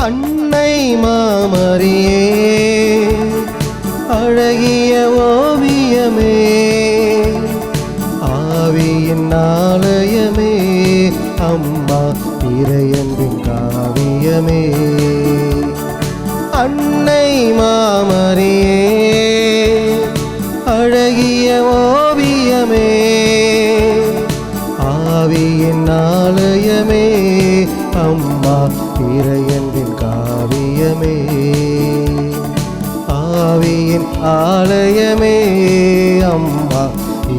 அன்னை மாமரியே அழகிய ஓவியமே, ஆவியின் ஆலயமே, அம்மா இறையன்பின் காவியமே. அன்னை மாமரியே அழகிய ஓவியமே, ஆவியின் ஆலயமே, அம்மா இறையன்பின் காவியமே. ஆவியின் ஆலயமே, அம்மா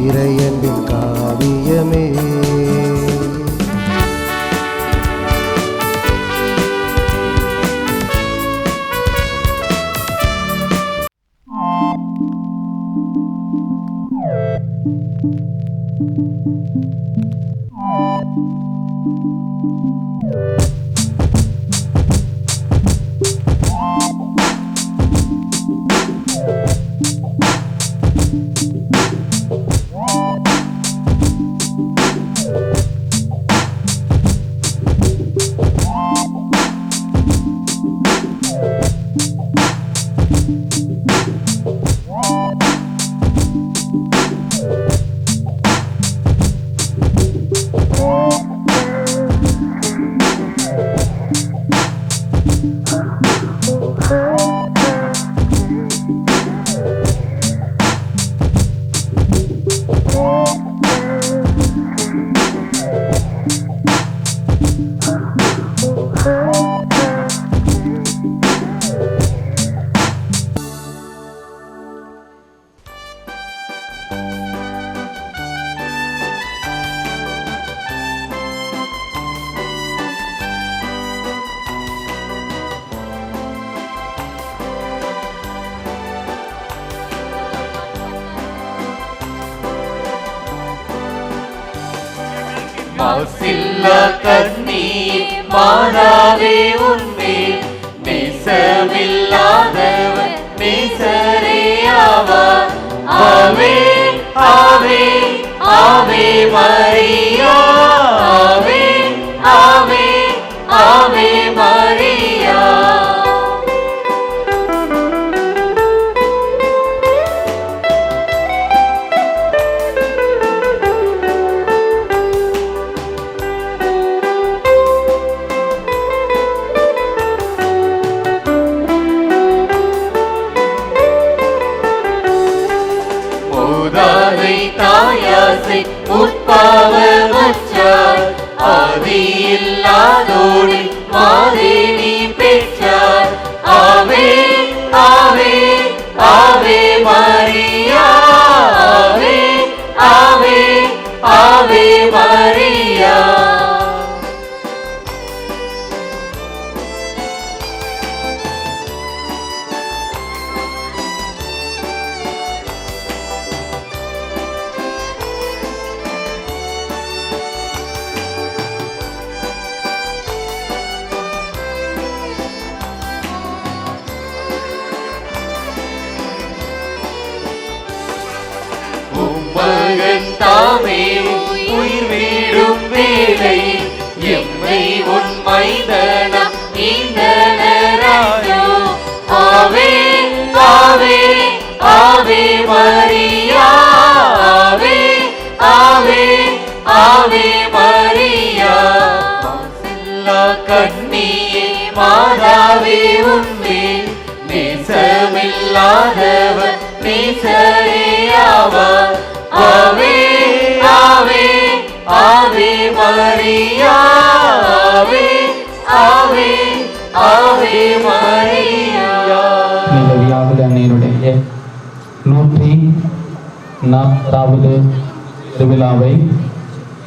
இறையன்பின் காவியமே. மாசில்லா கண்ணீர் மாறாவே உன்மேல் நேசமில்லாதவன் நேசரேயாவார். ஆவே ஆவே ஆவே மரியா, ஆவே ஆவே ஆவே மரியா. தாயாசை உட்பாவமற்றார், ஆதியில்லாதோடு மாதேனி பெற்றார். ஆவே ஆவே ஆவே மரியா, ஆவே ஆவே ஆவே மரியா. மகன் தாமே உயிர் வீடும் வேலை எம்மை உன் மைந்தனா இந்தனராயோ. ஆவே ஆவே ஆவே மரியா, ஆவே ஆவே ஆவே மரியா. மாசில்லா கண்ணியே மாதாவே உன்மேல் நேசமில்லாதவன் நேசரேயாவார். ஆவே ஆவே ஆவே மரியா, ஆவே ஆவே ஆவே மரியா. நிலவியாவது அன்னையினுடைய 140வது திருவிழாவை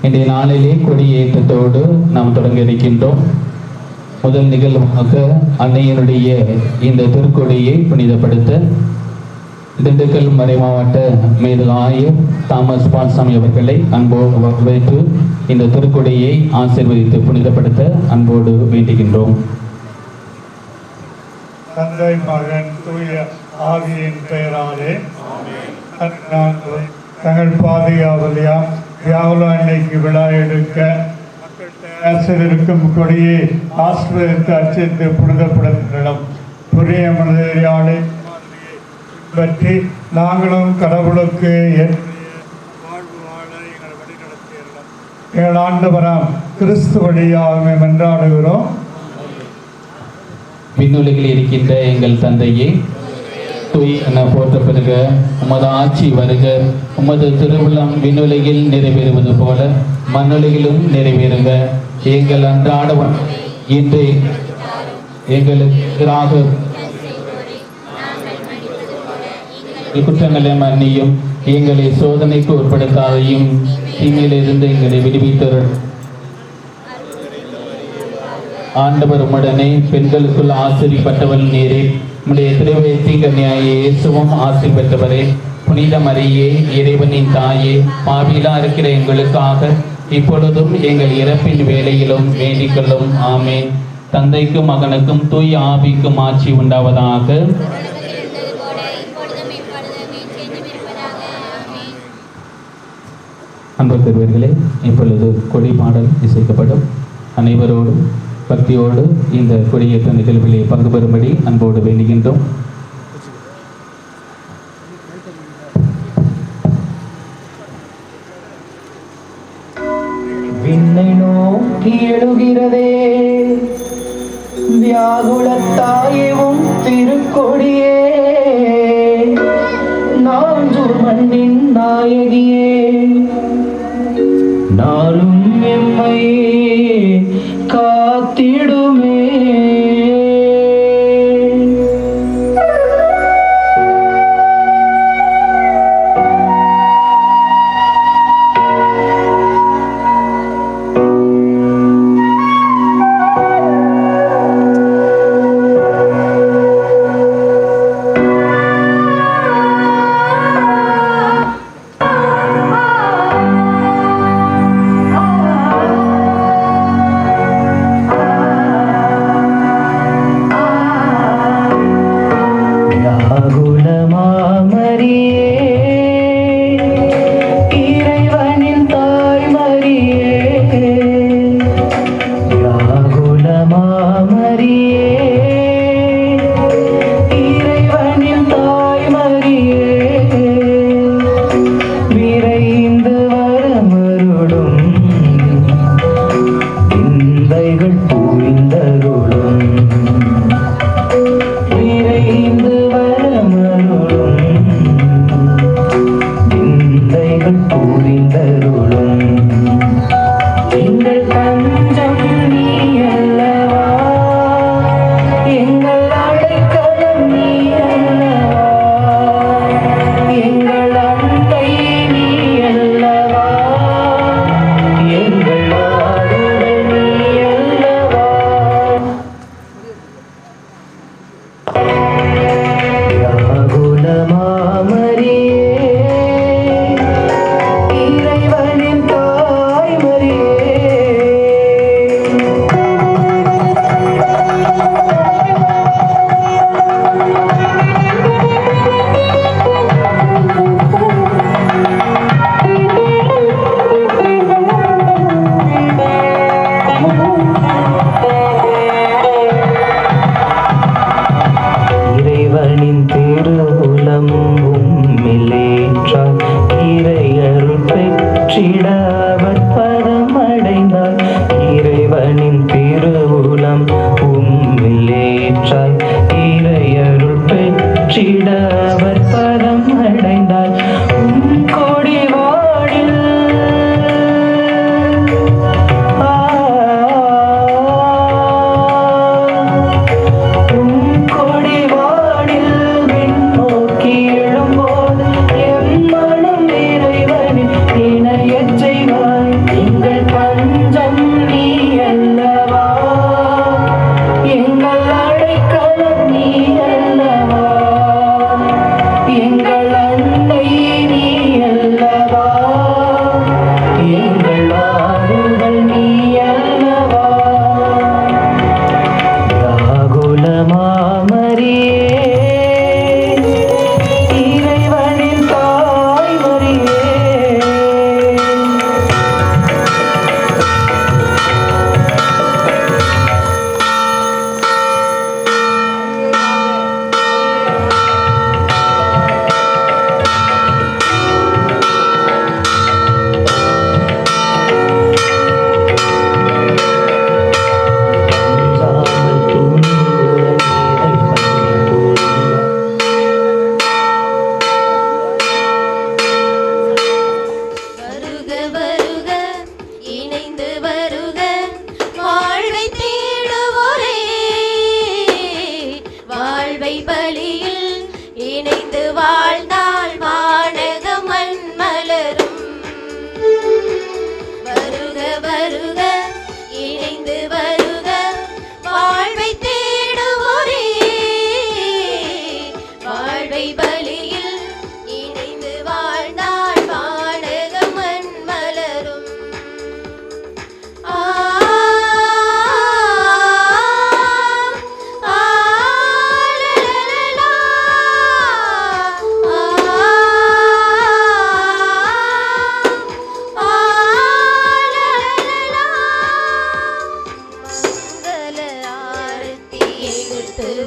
இன்றைய நாளிலே கொடியேற்றத்தோடு நாம் தொடங்க இருக்கின்றோம். முதல் நிகழ்வாக அன்னையினுடைய இந்த திருக்கொடியை புனிதப்படுத்த திண்டுக்கல் மறைமாவட்ட மேதகு ஆயர் தாமஸ் பால்சாமி அவர்களை அன்போடு வரவேற்று இந்த திருக்கொடியை ஆசீர்வதித்து புனிதப்படுத்த அன்போடு வேண்டுகின்றோம். தந்தை மகன் தூய ஆவியின் பெயராலே தங்கள் பாதுகாவலியா வியாவுல அன்னைக்கு விழா எடுக்க மக்கள் இருக்கும் கொடியை ஆசீர்வதித்து அர்ச்சித்து புனிதப்படுத்தினோம். புரிய மனிதரையாளை பற்றி நாங்களும் கடவுளுக்கு வாழ்வு வாழ எங்களை வழிநடத்தியுள்ளோம். எங்கள் ஆண்டவராம் கிறிஸ்து வழியாக மன்றாடுகிறோம். விண்ணுலகில் இருக்கின்ற எங்கள் தந்தையே, தூய் என போற்ற பெறுக. உமது ஆட்சி வருக. உமது திருவுளம் விண்ணுலகில் நிறைவேறுவது போல மண்ணுலகிலும் நிறைவேறுக. எங்கள் அன்றாட இன்று எங்களுக்கு குற்றங்களை மன்னியும், எங்களை சோதனைக்கு உட்படுத்தாதையும், தீமையிலிருந்து எங்களை விடுவித்தருள். ஆண்டவர் உம்முடனே, பெண்களுக்குள் ஆசிரியப்பட்டவள் நீரே. உம்முடைய திருவயத்தின் கன்னியாய இயேசுவும் ஆசி பெற்றவரே. புனித மரியே, இறைவனின் தாயே, பாவிலா இருக்கிற எங்களுக்காக இப்பொழுதும் எங்கள் இறப்பின் வேளையிலும் வேண்டிக் கொள்ளும். ஆமென். தந்தைக்கும் மகனுக்கும் தூய ஆவிக்கும் ஆட்சி உண்டாவதாக. அன்பு பெறுவர்களே, இப்பொழுது கொடி பாடல் இசைக்கப்படும். அனைவரோடும் பக்தியோடு இந்த கொடியேற்ற நிகழ்விலே பங்கு பெறும்படி அன்போடு வேண்டுகின்றோம். விண்ணை நோக்கி எழுகிறதே வியாகுலத்தாயவும் திருக்கொடியே, நாஞ்சூர் மண்ணின் நாயகியே, நாளும் எம்மை காத்திடுமே.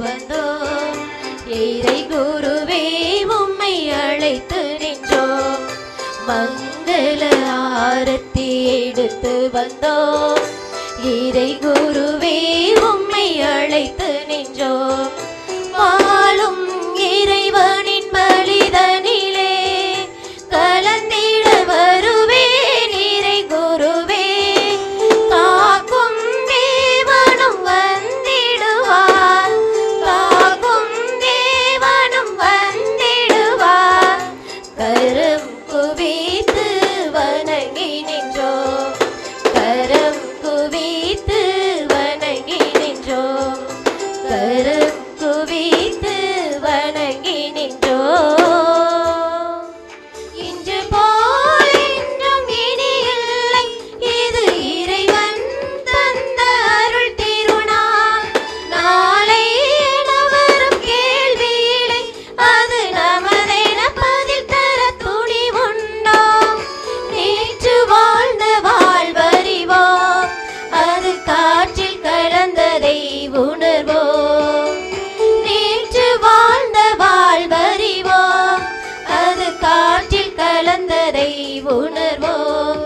வந்தோம். இறை குருவே உம்மை அழைத்து நின்றோம். மங்கள ஆரத்தி எடுத்து வந்தோம். இறை குருவே உம்மை அழைத்து நின்றோம். வாழும் இறைவனின் பலிதனிலே கலந்திட வருவேன் இறை குருவே. காக்கும் தேவனும் வந்திடுவார். காக்கும் தேவனும் வந்திடுவார். கரம் குவித்து வணங்கி நின்றோம். கரம் குவித்து வணங்கி நின்றோம். கரம் குவித்து வணங்கி நின்றோம். இன்று போல் என்றும் இனி இல்லை. இது இறைவன் தந்த அருள் திருநாள். நாளை வரும் கேள்வியிலே அது நமதென பதில் தர துணிவுண்டோம். நேற்று வாழ்ந்த வாழ்வறிவோம். அது காற்றில் கலந்ததை உணர்வோம். நேற்று வாழ்ந்த வாழ்வறிவோம். அது காற்றில் கலந்ததை உணர்வோம்.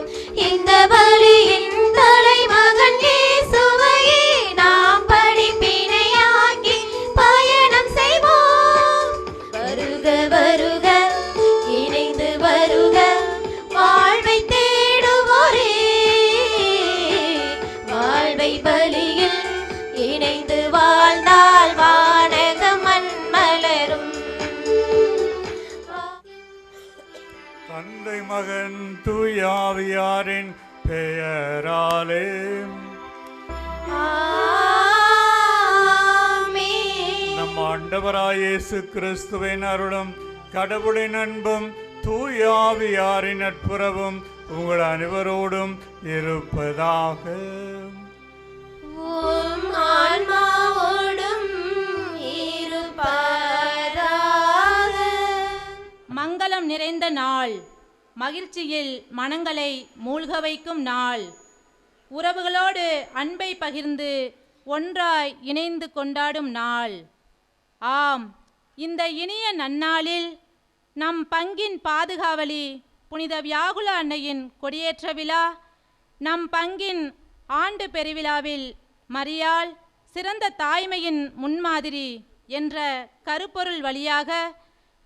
இந்த பலியின் தலைமகன் இயேசுவையே நாம் படிப்பினையாக்கி பயணம் செய்வோம். வருக வருக இணைந்து வருக வாழ்வை தேடுவோரே. வாழ்வை பலியில் இணைந்து வாழ்ந்தால் வானக மண் மலரும். தந்தை மகன் தூயாவியாரின் பெயராலே ஆமென். நம் ஆண்டவராய் இயேசு கிறிஸ்துவின் அருளும் கடவுளின் அன்பும் தூயாவியாரின் நட்புறவும் உங்கள் அனைவரோடும் இருப்பதாக. உம் ஆன்மாவோடும் இருப்பதாக. மங்களம் நிறைந்த நாள், மகிழ்ச்சியில் மனங்களை மூழ்க வைக்கும் நாள். உறவுகளோடு அன்பை பகிர்ந்து ஒன்றாய் இணைந்து கொண்டாடும் நாள். ஆம், இந்த இனிய நன்னாளில் நம் பங்கின் பாதுகாவலி புனித வியாகுல அன்னையின் கொடியேற்ற விழா, நம் பங்கின் ஆண்டு பெருவிழாவில் மரியாள் சிறந்த தாய்மையின் முன்மாதிரி என்ற கருப்பொருள் வழியாக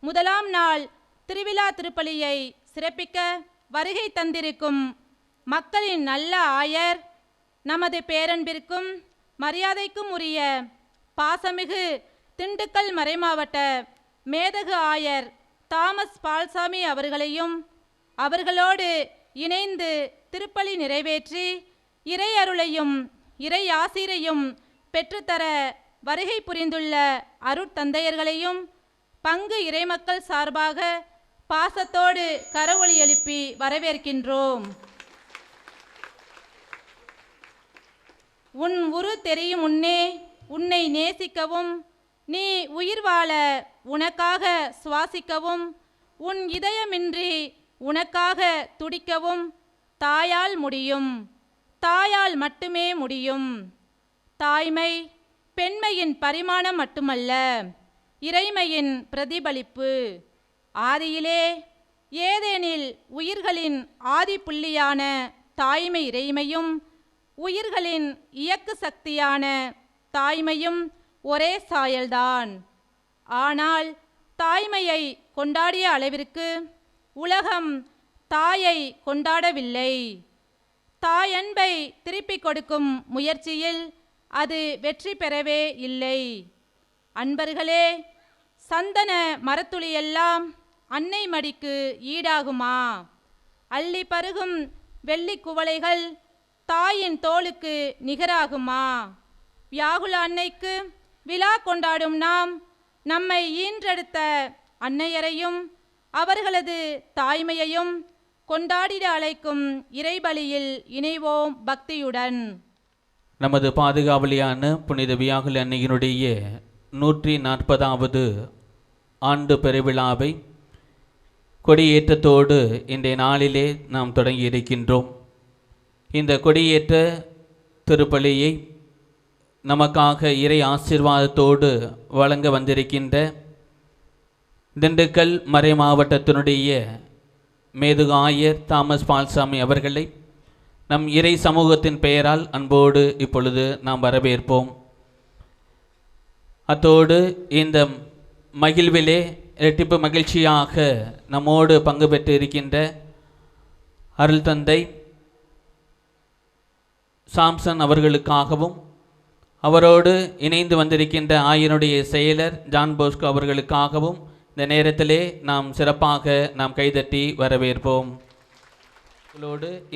முதலாம் நாள் திருவிழா திருப்பலியை சிறப்பிக்க வருகை தந்திருக்கும் மக்களின் நல்ல ஆயர், நமது பேரன்பிற்கும் மரியாதைக்கும் உரிய பாசமிகு திண்டுக்கல் மறைமாவட்ட மேதகு ஆயர் தாமஸ் பால்சாமி அவர்களையும் அவர்களோடு இணைந்து திருப்பலி நிறைவேற்றி இறை அருளையும் இறை ஆசீரையும் பெற்றுத்தர வருகை புரிந்துள்ள அருட்தந்தையர்களையும் பங்கு இறைமக்கள் சார்பாக பாசத்தோடு கரவொலி எழுப்பி வரவேற்கின்றோம். உன் உரு தெரியும் முன்னே உன்னை நேசிக்கவும், நீ உயிர் வாழ உனக்காக சுவாசிக்கவும், உன் இதயமின்றி உனக்காக துடிக்கவும் தாயால் முடியும். தாயால் மட்டுமே முடியும். தாய்மை பெண்மையின் பரிமாணம் மட்டுமல்ல, இறைமையின் பிரதிபலிப்பு. ஆதியிலே ஏதேனில் உயிர்களின் ஆதி புள்ளியான தாய்மை இறைமையும் உயிர்களின் இயக்கு சக்தியான தாய்மையும் ஒரே சாயல்தான். ஆனால் தாய்மையை கொண்டாடிய அளவிற்கு உலகம் தாயை கொண்டாடவில்லை. தாயன்பை திருப்பிக் கொடுக்கும் முயற்சியில் அது வெற்றி பெறவே இல்லை. அன்பர்களே, சந்தன மரத்துளியெல்லாம் அன்னை மடிக்கு ஈடாகுமா? அள்ளி பருகும் வெள்ளி குவளைகள் தாயின் தோளுக்கு நிகராகுமா? வியாகுல அன்னைக்கு விழா கொண்டாடும் நாம் நம்மை ஈன்றெடுத்த அன்னையரையும் அவர்களது தாய்மையையும் கொண்டாடிட அழைக்கும் இறைபலியில் இணைவோம் பக்தியுடன். நமது பாதுகாவலியான புனித வியாகுல அன்னையினுடைய 140வது ஆண்டு பெருவிழாவை கொடியேற்றத்தோடு இன்றைய நாளிலே நாம் தொடங்கி இருக்கின்றோம். இந்த கொடியேற்ற திருப்பலியை நமக்காக இறை ஆசீர்வாதத்தோடு வழங்க வந்திருக்கின்ற திண்டுக்கல் மறை மாவட்டத்தினுடைய மேதுகாயர் தாமஸ் பால்சாமி அவர்களை நம் இறை சமூகத்தின் பெயரால் அன்போடு இப்பொழுது நாம் வரவேற்போம். அத்தோடு இந்த மகிழ்விலே இரட்டிப்பு மகிழ்ச்சியாக நம்மோடு பங்கு பெற்று இருக்கின்ற அருள் தந்தை சாம்சன் அவர்களுக்காகவும் அவரோடு இணைந்து வந்திருக்கின்ற ஆயனுடைய செயலர் ஜான் போஸ்கோ அவர்களுக்காகவும் இந்த நேரத்திலே நாம் சிறப்பாக நாம் கைதட்டி வரவேற்போம்.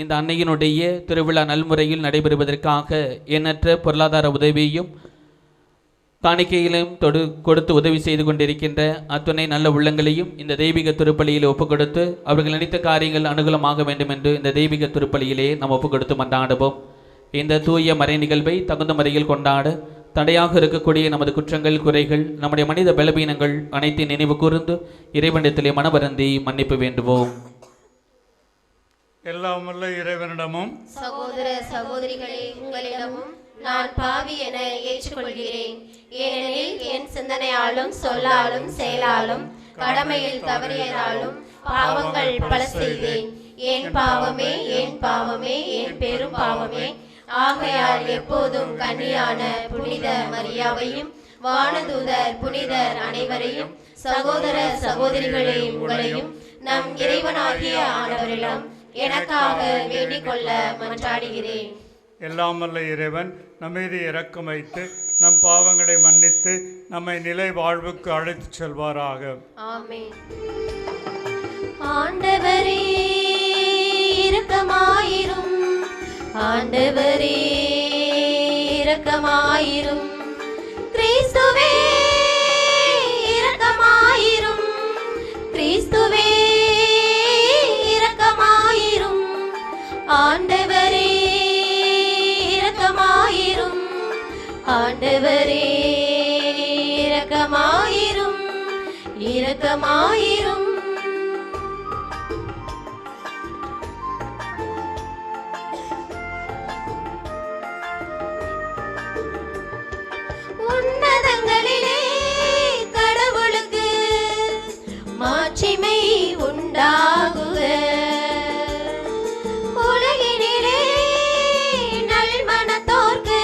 இந்த அன்னையினுடைய திருவிழா நல்முறையில் நடைபெறுவதற்காக எண்ணற்ற பொருளாதார உதவியும் காணிக்கையிலும் கொடுத்து உதவி செய்து கொண்டிருக்கின்ற அத்துணை நல்ல உள்ளங்களையும் இந்த தெய்வீக திருப்பலியில் ஒப்புக் கொடுத்து அவர்கள் நினைத்த காரியங்கள் அனுகூலமாக வேண்டும் என்று இந்த தெய்வீக திருப்பலியிலே நாம் ஒப்புக் கொடுத்து மன்றாடுவோம். இந்த தூய மறை நிகழ்வை தகுந்த முறையில் கொண்டாட தடையாக இருக்கக்கூடிய நமது குற்றங்கள், குறைகள், நம்முடைய மனித பலவீனங்கள் அனைத்தையும் நினைவு கூர்ந்து இறைவனிடத்திலே மனவருந்தி மன்னிப்பு வேண்டுவோம். எல்லாம் வல்ல இறைவனிடமும் சகோதர சகோதரிகளே, உங்களிடமும் நான் பாவி என ஏற்றுக்கொள்கிறேன். ஏனெனில் என் சிந்தனையாலும் சொல்லாலும் செயலாலும் கடமையில் தவறியதாலும் பாவங்கள் பல செய்தேன். என் பாவமே, என் பாவமே, என் பெரும் பாவமே. ஆகையால் எப்போதும் கன்னியான புனித மரியாவையும் வானதூதர் புனிதர் அனைவரையும் சகோதர சகோதரிகளே உங்களையும் நம் இறைவனாகிய ஆண்டவரிடம் எனக்காக வேண்டிக் கொள்ள மன்றாடுகிறேன். எல்லாம் வல்ல இறைவன் நம்மீது இரக்கம் வைத்து நம் பாவங்களை மன்னித்து நம்மை நிலை வாழ்வுக்கு அழைத்துச் செல்வாராக. ஆமென். ஆண்டவரே இரக்கமாயிரும், ஆண்டவரே இரக்கமாயிரும். கிறிஸ்துவே இரக்கமாயிரும், கிறிஸ்துவே இரக்கமாயிரும். ஆண்டவரே இரக்கமாயிரும், ஆண்டவரே இரக்கமாயிரும், இரக்கமாயிரும். உன்னதங்களிலே கடவுளுக்கு மாட்சிமை உண்டாகுக. உலகினிலே நல்மனத்தோர்க்கு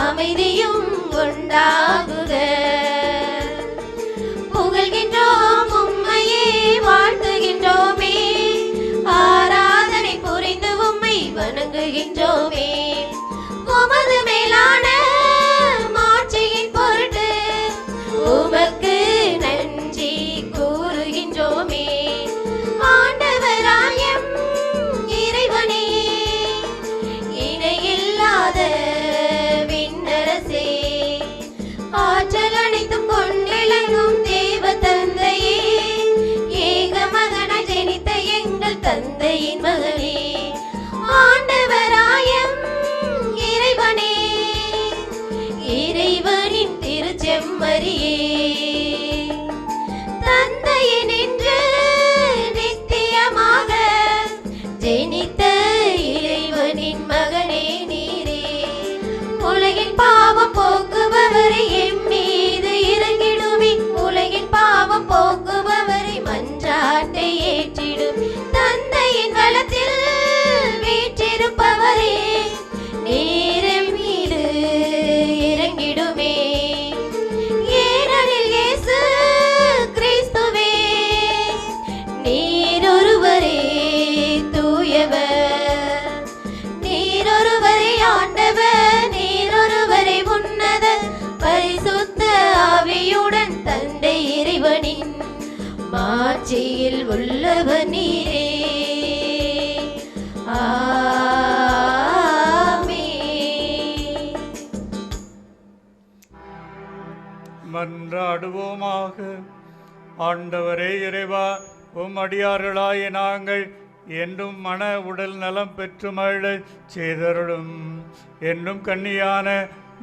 அமைதியும் உண்டாகுக. புகழ்கின்றோம் உம்மையே, வாழ்த்துகின்றோமே, ஆராதனை புரிந்து உம்மை வணங்குகின்றோமே. உமது மேலான மாட்சியின் பொருட்டு உமக்கு நன்றி கூறுகின்றோமே. ஆண்டவராயம் இறைவனே, இணையில்லாத விண்ணரசே, ஆற்றல் அனைத்தும் கொண்டிலங்கும் தேவ தந்தையே, ஏக மகனாய் ஜனித்த எங்கள் தந்தையின் மகனே, ஆண்டவராயம் இறைவனே, இறைவனின் திருச்செம்மறியே, தந்தையினின்று நித்தியமாக ஜெனித்த இறைவனின் மகனே நீரே. உலகின் பாவம் போக்குபவரை எம் மீது இறங்கிடுமே, உலகின் பாவம் போக்குபவரை மன்றாட்டை ஏற்றிடும். தந்தையின் வலத்தில் வீற்றிருப்பவரே, நேரம் மீது இறங்கிடுமே. ஏனெனில் இயேசு கிறிஸ்துவே நீரொருவரே தூயவர், நீரொருவரே ஆண்டவர், நீரொருவரே உன்னத பரிசுத்த ஆவியுடன் தந்தை இறைவனின் மாட்சியில் உள்ளவர் நீரே. மன்றாடுவோமாக. ஆண்டவரே இறைவா, உம் அடியார்களாய நாங்கள் என்றும் மன உடல் நலம் பெற்று மகிழ செய்தருளும். என்றும் கன்னியான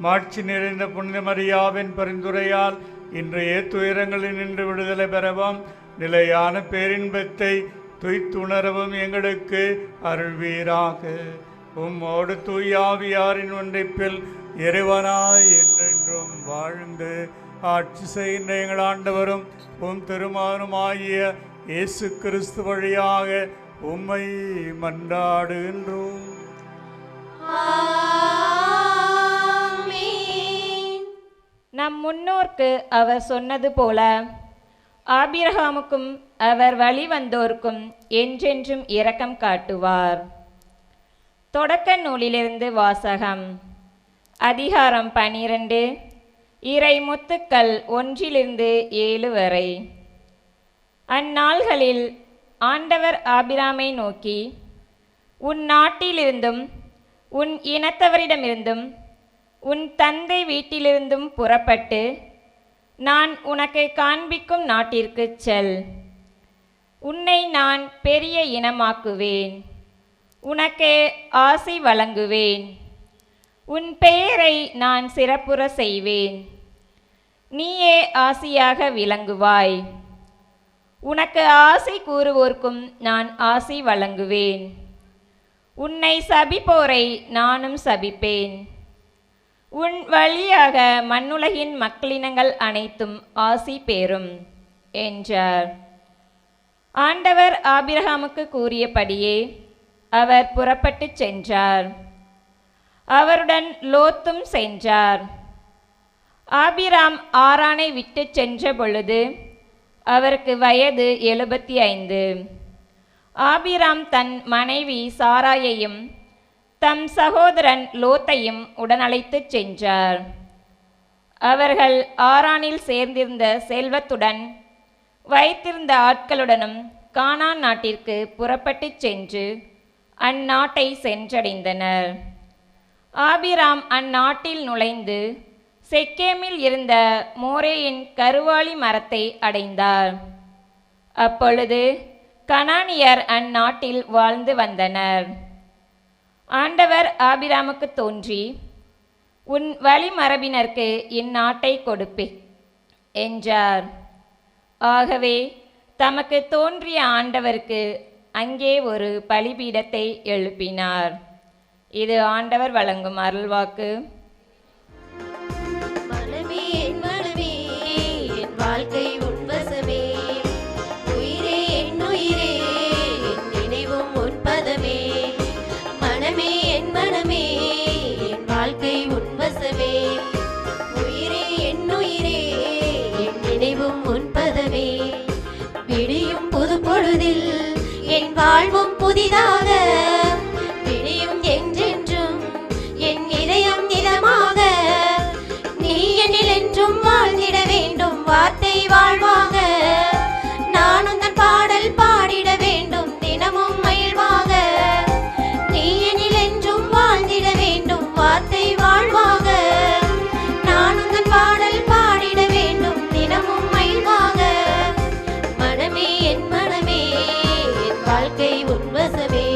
மாட்சி நிறைந்த புனித மரியாவின் பரிந்துரையால் இன்றைய துயரங்களில் நின்று விடுதலை பெறவும் நிலையான பேரின்பத்தை துய்த்துணரவும் எங்களுக்கு அருள்வீராக. உம்மோடு தூயாவியாரின் ஒன்றிப்பில் இறைவனாய் என்றென்றும் வாழ்ந்து ஆட்சி செய்கின்ற எங்கள் ஆண்டவரும் உம் திருமகனுமாகிய இயேசு கிறிஸ்து வழியாக உம்மை மன்றாடுகின்றோம். ஆமென். நம் முன்னோர்க்கு அவர் சொன்னது போல ஆபிரகாமுக்கும் அவர் வழி வந்தோர்க்கும் என்றென்றும் இரக்கம் காட்டுவார். தொடக்க நூலிலிருந்து வாசகம். அதிகாரம் 12, இறை முத்துக்கள் 1-7 வரை. அந்நாள்களில் ஆண்டவர் ஆபிராமை நோக்கி, உன் நாட்டிலிருந்தும் உன் இனத்தவரிடமிருந்தும் உன் தந்தை வீட்டிலிருந்தும் புறப்பட்டு நான் உனக்கு காண்பிக்கும் நாட்டிற்குச் செல். உன்னை நான் பெரிய இனமாக்குவேன், உனக்கு ஆசி வழங்குவேன், உன் பெயரை நான் சிறப்புற செய்வேன், நீயே ஆசியாக விளங்குவாய். உனக்கு ஆசி கூறுவோர்க்கும் நான் ஆசி வழங்குவேன், உன்னை சபிப்போரை நானும் சபிப்பேன். உன் வழியாக மண்ணுலகின் மக்களினங்கள் அனைத்தும் ஆசி பெறும் என்றார். ஆண்டவர் ஆபிரகாமுக்கு கூறியபடியே அவர் புறப்பட்டுச் சென்றார். அவருடன் லோத்தும் சென்றார். ஆபிராம் ஆரானை விட்டு சென்ற பொழுது அவருக்கு வயது 75. ஆபிராம் தன் மனைவி சாராயையும் தம் சகோதரன் லோத்தையும் உடனழைத்துச் சென்றார். அவர்கள் ஆரானில் சேர்ந்திருந்த செல்வத்துடன் வைத்திருந்த ஆட்களுடனும் கானான் நாட்டிற்கு புறப்பட்டுச் சென்று அந்நாட்டை சென்றடைந்தனர். ஆபிராம் அந்நாட்டில் நுழைந்து செக்கேமில் இருந்த மோரேயின் கருவாளி மரத்தை அடைந்தார். அப்பொழுது கனானியர் அந்நாட்டில் வாழ்ந்து வந்தனர். ஆண்டவர் ஆபிராமுக்கு தோன்றி, உன் வழிமரபினருக்கு இந்நாட்டை கொடுப்பேன் என்றார். ஆகவே தமக்கு தோன்றிய ஆண்டவருக்கு அங்கே ஒரு பலிபீடத்தை எழுப்பினார். இது ஆண்டவர் வழங்கும் அருள்வாக்கு. மனமே என் மனமே, என் வாழ்க்கை உன் வசமே. உயிரே என் உயிரே, என் நினைவும் உன் பதமே. மனமே என் மனமே, என் வாழ்க்கை உன் வசமே. உயிரே என் உயிரே, என் நினைவும் உன் பதமே. விடியும் புது பொழுதில் என் வாழ்வும் புதிதாக, விடியும் என்றென்றும் என் இதயம் நிலமாக. நீ என்னில் என்றும் வாழ்ந்திட வேண்டும், வார்த்தை வாழ்வாக. நான் உந்தன் பாடல் பாடிட வேண்டும், தினமும் மகிழ்வாக. நீ என்னில் என்றும் வாழ்ந்திட வேண்டும், வார்த்தை வாழ்வாக. நான் உந்தன் பாடல் பாடிட வேண்டும், தினமும் மகிழ்வாக. மனமே என் மனமே, என் வாழ்க்கை உன் வசமே.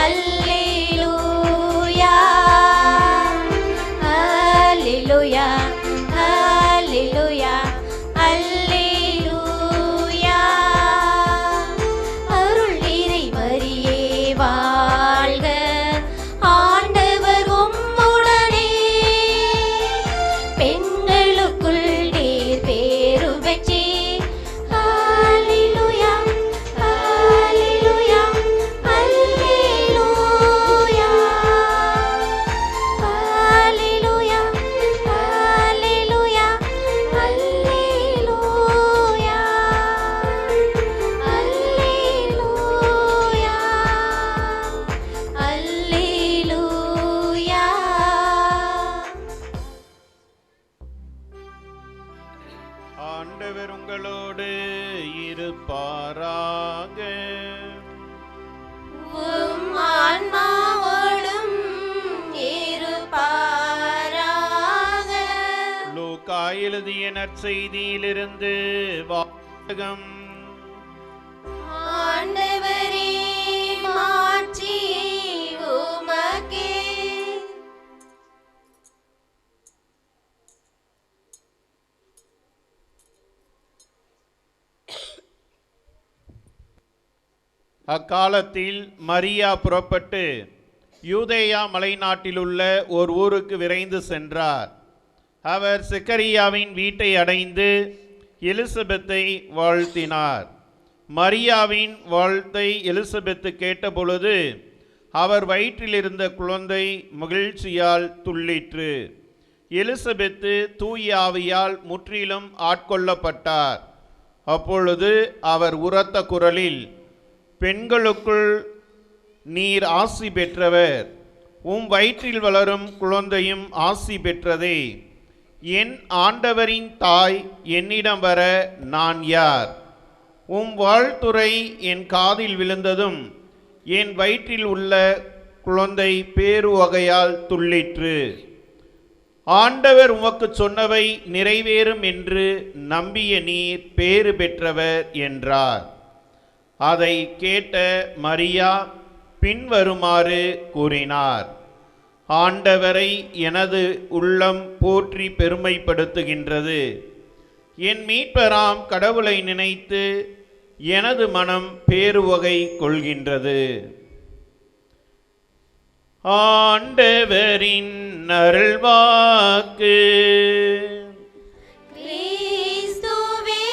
அல்லேலூயா அல்லேலூயா அல்லேலூயா அல்லேலூயா. அருள் நிறை மரியே வாழ்க, ஆண்டவர் உம்முடனே, பெண்களுக்குள் நீர் பேரு பெற்றீர். அல்லேலூயா அல்லேலூயா அல்லேலூயா அல்லேலூயா அல்லேலூயா அல்லேலூயா அல்லேலூயா அல்லேலூயா. ஆண்டவர் உங்களோடு இருப்பாராக. உம் ஆன்மாவோடும் இருப்பாராக. லூக்கா எழுதிய நற்செய்தியிலிருந்து வாசகம். ஆண்டவரே, மாட்சி உமக்கே. அக்காலத்தில் மரியா புறப்பட்டு யூதேயா மலைநாட்டிலுள்ள ஓர் ஊருக்கு விரைந்து சென்றார். அவர் செக்கரியாவின் வீட்டை அடைந்து எலிசபெத்தை வாழ்த்தினார். மரியாவின் வாழ்த்தை எலிசபெத்து கேட்டபொழுது அவர் வயிற்றிலிருந்த குழந்தை மகிழ்ச்சியால் துள்ளிற்று. எலிசபெத்து தூய ஆவியால் முற்றிலும் ஆட்கொள்ளப்பட்டார். அப்பொழுது அவர் உரத்த குரலில், பெண்களுக்குள் நீர் ஆசி பெற்றவர், உம் வயிற்றில் வளரும் குழந்தையும் ஆசி பெற்றதே. என் ஆண்டவரின் தாய் என்னிடம் வர நான் யார்? உம் வாழ்த்துரை என் காதில் விழுந்ததும் என் வயிற்றில் உள்ள குழந்தை பேருவகையால் துள்ளிற்று. ஆண்டவர் உமக்கு சொன்னவை நிறைவேறும் என்று நம்பிய நீர் பேறு பெற்றவர் என்றார். அதை கேட்ட மரியா பின்வருமாறு கூறினார்: ஆண்டவரை எனது உள்ளம் போற்றி பெருமைப்படுத்துகின்றது. என் மீட்பராம் கடவுளை நினைத்து எனது மனம் பேருவகை கொள்கின்றது. ஆண்டவரின் அருள்வாக்கு. கிறிஸ்துவே,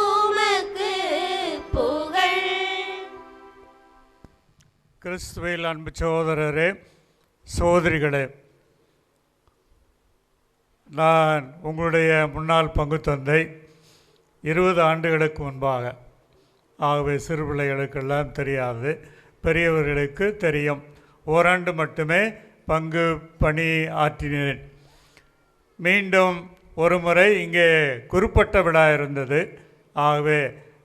உமக்கு புகழ். கிறிஸ்துவில் அன்பு சகோதரரே, சகோதரிகளே, நான் உங்களுடைய முன்னாள் பங்கு தந்தை 20 ஆண்டுகளுக்கு முன்பாக. ஆகவே சிறு பிள்ளைகளுக்கெல்லாம் தெரியாது, பெரியவர்களுக்கு தெரியும். ஓராண்டு மட்டுமே பங்கு பணி ஆற்றினேன். மீண்டும் ஒரு முறை இங்கே குருப்பட்ட விழா இருந்தது. ஆகவே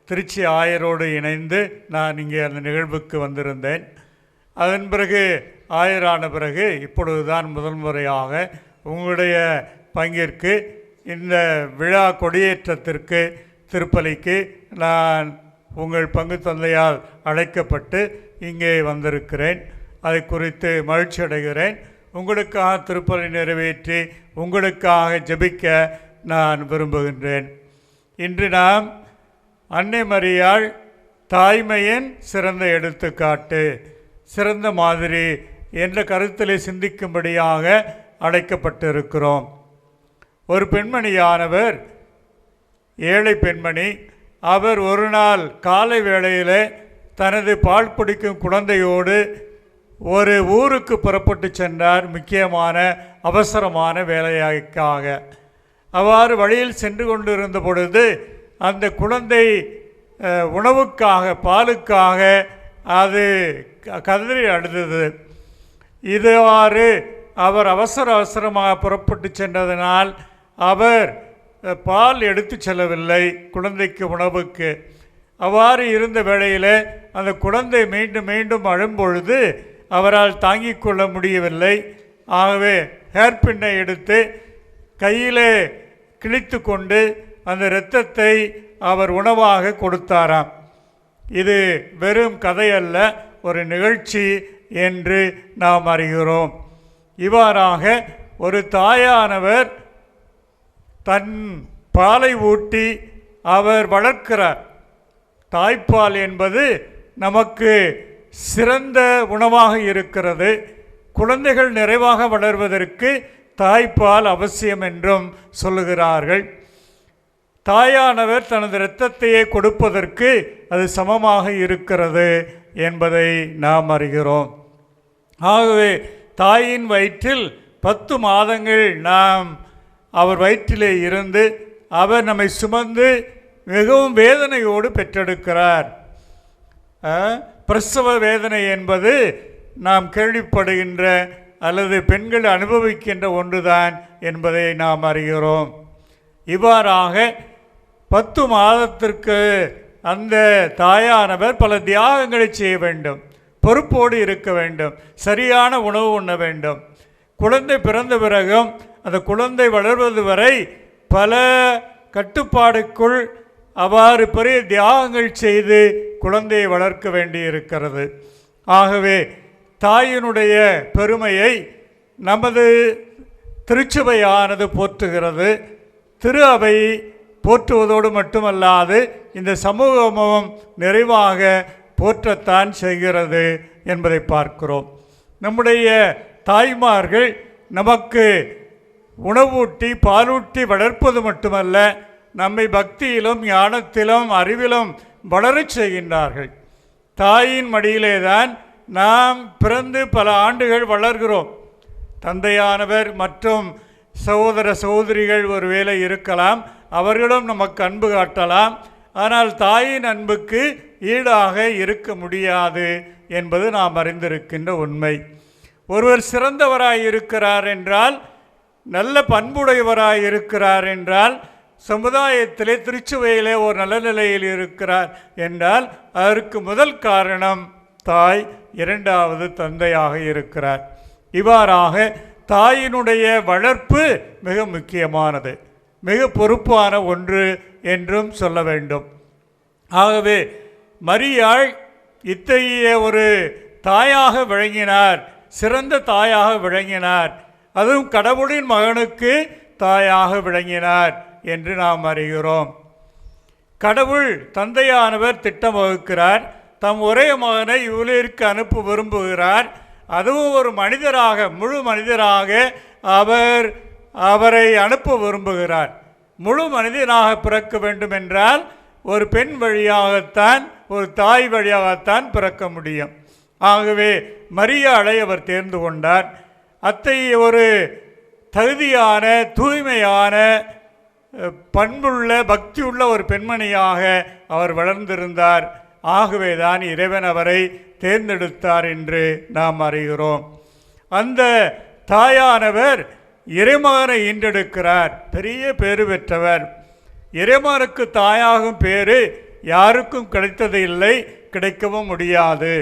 திருச்சி ஆயரோடு இணைந்து நான் இங்கே அந்த நிகழ்வுக்கு வந்திருந்தேன். அதன் பிறகு ஆயரான பிறகு இப்பொழுது தான் முதல் முறையாக உங்களுடைய பங்கிற்கு இந்த விழா கொடியேற்றத்திற்கு திருப்பலிக்கு நான் உங்கள் பங்கு தந்தையால் அழைக்கப்பட்டு இங்கே வந்திருக்கிறேன். அதை குறித்து மகிழ்ச்சி அடைகிறேன். உங்களுக்காக திருப்பலி நிறைவேற்றி உங்களுக்காக ஜெபிக்க நான் விரும்புகின்றேன். இன்று நாம் அன்னை மரியாள் தாய்மையின் சிறந்த எடுத்துக்காட்டு, சிறந்த மாதிரி என்ற கருத்திலே சிந்திக்கும்படியாக அழைக்கப்பட்டிருக்கிறோம். ஒரு பெண்மணியானவர், ஏழை பெண்மணி, அவர் ஒரு நாள் காலை வேளையில் தனது பால் குடிக்கும் குழந்தையோடு ஒரு ஊருக்கு புறப்பட்டு சென்றார். முக்கியமான அவசரமான வேலைக்காக. அவ்வாறு வழியில் சென்று கொண்டிருந்த பொழுது அந்த குழந்தை உணவுக்காக, பாலுக்காக அது கதறி அழுதது. இதுவாறு அவர் அவசரமாக புறப்பட்டு சென்றதனால் அவர் பால் எடுத்து செல்லவில்லை குழந்தைக்கு உணவுக்கு. அவ்வாறு இருந்த வேளையில் அந்த குழந்தை மீண்டும் மீண்டும் அழும்பொழுது அவரால் தாங்கிக் கொள்ள முடியவில்லை. ஆகவே ஹேர்பின்னை எடுத்து கையிலே கிழித்து கொண்டு அந்த இரத்தத்தை அவர் உணவாக கொடுத்தாராம். இது வெறும் கதை அல்ல, ஒரு நிகழ்ச்சி என்று நாம் அறிகிறோம். இவ்வாறாக ஒரு தாயானவர் தன் பாலை ஊட்டி அவர் வளர்க்கிறார். தாய்ப்பால் என்பது நமக்கு சிறந்த உணவாக இருக்கிறது. குழந்தைகள் நிறைவாக வளர்வதற்கு தாய்ப்பால் அவசியம் என்றும் சொல்லுகிறார்கள். தாயானவர் தனது இரத்தத்தையே கொடுப்பதற்கு அது சமமாக இருக்கிறது என்பதை நாம் அறிகிறோம். ஆகவே தாயின் வயிற்றில் 10 மாதங்கள் நாம் அவர் வயிற்றிலே இருந்து அவர் நம்மை சுமந்து மிகவும் வேதனையோடு பெற்றெடுக்கிறார். பிரசவ வேதனை என்பது நாம் கேள்விப்படுகின்ற அல்லது பெண்கள் அனுபவிக்கின்ற ஒன்றுதான் என்பதை நாம் அறிகிறோம். இவ்வாறாக 10 மாதத்திற்கு அந்த தாயானவர் பல தியாகங்களை செய்ய வேண்டும், பொறுப்போடு இருக்க வேண்டும், சரியான உணவு உண்ண வேண்டும். குழந்தை பிறந்த பிறகும் அந்த குழந்தை வளர்வது வரை பல கட்டுப்பாடுக்குள் அவ்வாறு பெரிய தியாகங்கள் செய்து குழந்தையை வளர்க்க வேண்டியிருக்கிறது. ஆகவே தாயினுடைய பெருமையை நமது திருச்சபையானது போற்றுகிறது. திரு அவை போற்றுவதோடு மட்டுமல்லாது இந்த சமூகமும் நிறைவாக போற்றத்தான் செய்கிறது என்பதை பார்க்கிறோம். நம்முடைய தாய்மார்கள் நமக்கு உணவூட்டி பாலூட்டி வளர்ப்பது மட்டுமல்ல, நம்மை பக்தியிலும் ஞானத்திலும் அறிவிலும் வளரச் செய்கின்றார்கள். தாயின் மடியிலே தான் நாம் பிறந்து பல ஆண்டுகள் வளர்கிறோம். தந்தையானவர் மற்றும் சகோதர சகோதரிகள் ஒருவேளை இருக்கலாம், அவர்களும் நமக்கு அன்பு காட்டலாம். ஆனால் தாயின் அன்புக்கு ஈடாக இருக்க முடியாது என்பது நாம் அறிந்திருக்கின்ற உண்மை. ஒருவர் சிறந்தவராய் இருக்கிறார் என்றால், நல்ல பண்புடையவராய் இருக்கிறார் என்றால், சமுதாயத்திலே திருச்சுவையிலே ஒரு நல்ல நிலையில் இருக்கிறார் என்றால் அதற்கு முதல் காரணம் தாய், இரண்டாவது தந்தையாக இருக்கிறார். இவ்வாறாக தாயினுடைய வளர்ப்பு மிக முக்கியமானது, மிக பொறுப்பான ஒன்று என்றும் சொல்ல வேண்டும். ஆகவே மரியாள் இத்தகைய ஒரு தாயாக விளங்கினார், சிறந்த தாயாக விளங்கினார், அதுவும் கடவுளின் மகனுக்கு தாயாக விளங்கினார் என்று நாம் அறிகிறோம். கடவுள் தந்தையானவர் திட்டம் வகுக்கிறார், தம் ஒரே மகனை இவ்வுலகிற்கு அனுப்ப விரும்புகிறார். அதுவும் ஒரு மனிதராக, முழு மனிதராக அவரை அனுப்ப விரும்புகிறார். முழு மனிதனாக பிறக்க வேண்டும் என்றால் ஒரு பெண் வழியாகத்தான், ஒரு தாய் வழியாகத்தான் பிறக்க முடியும். ஆகவே மரியாளை அவர் தேர்ந்து கொண்டார். அத்தகைய ஒரு தகுதியான, தூய்மையான, பண்புள்ள, பக்தியுள்ள ஒரு பெண்மணியாக அவர் வளர்ந்திருந்தார். ஆகவே தான் இறைவன் அவரை தேர்ந்தெடுத்தார் என்று நாம் அறிகிறோம். அந்த தாயானவர் இறைமகனை ஈன்றெடுக்கிறார், பெரிய பேறு பெற்றவர். இறைமகனுக்கு தாயாகும் பேறு யாருக்கும் கிடைத்தது இல்லை, கிடைக்கவும் முடியாது.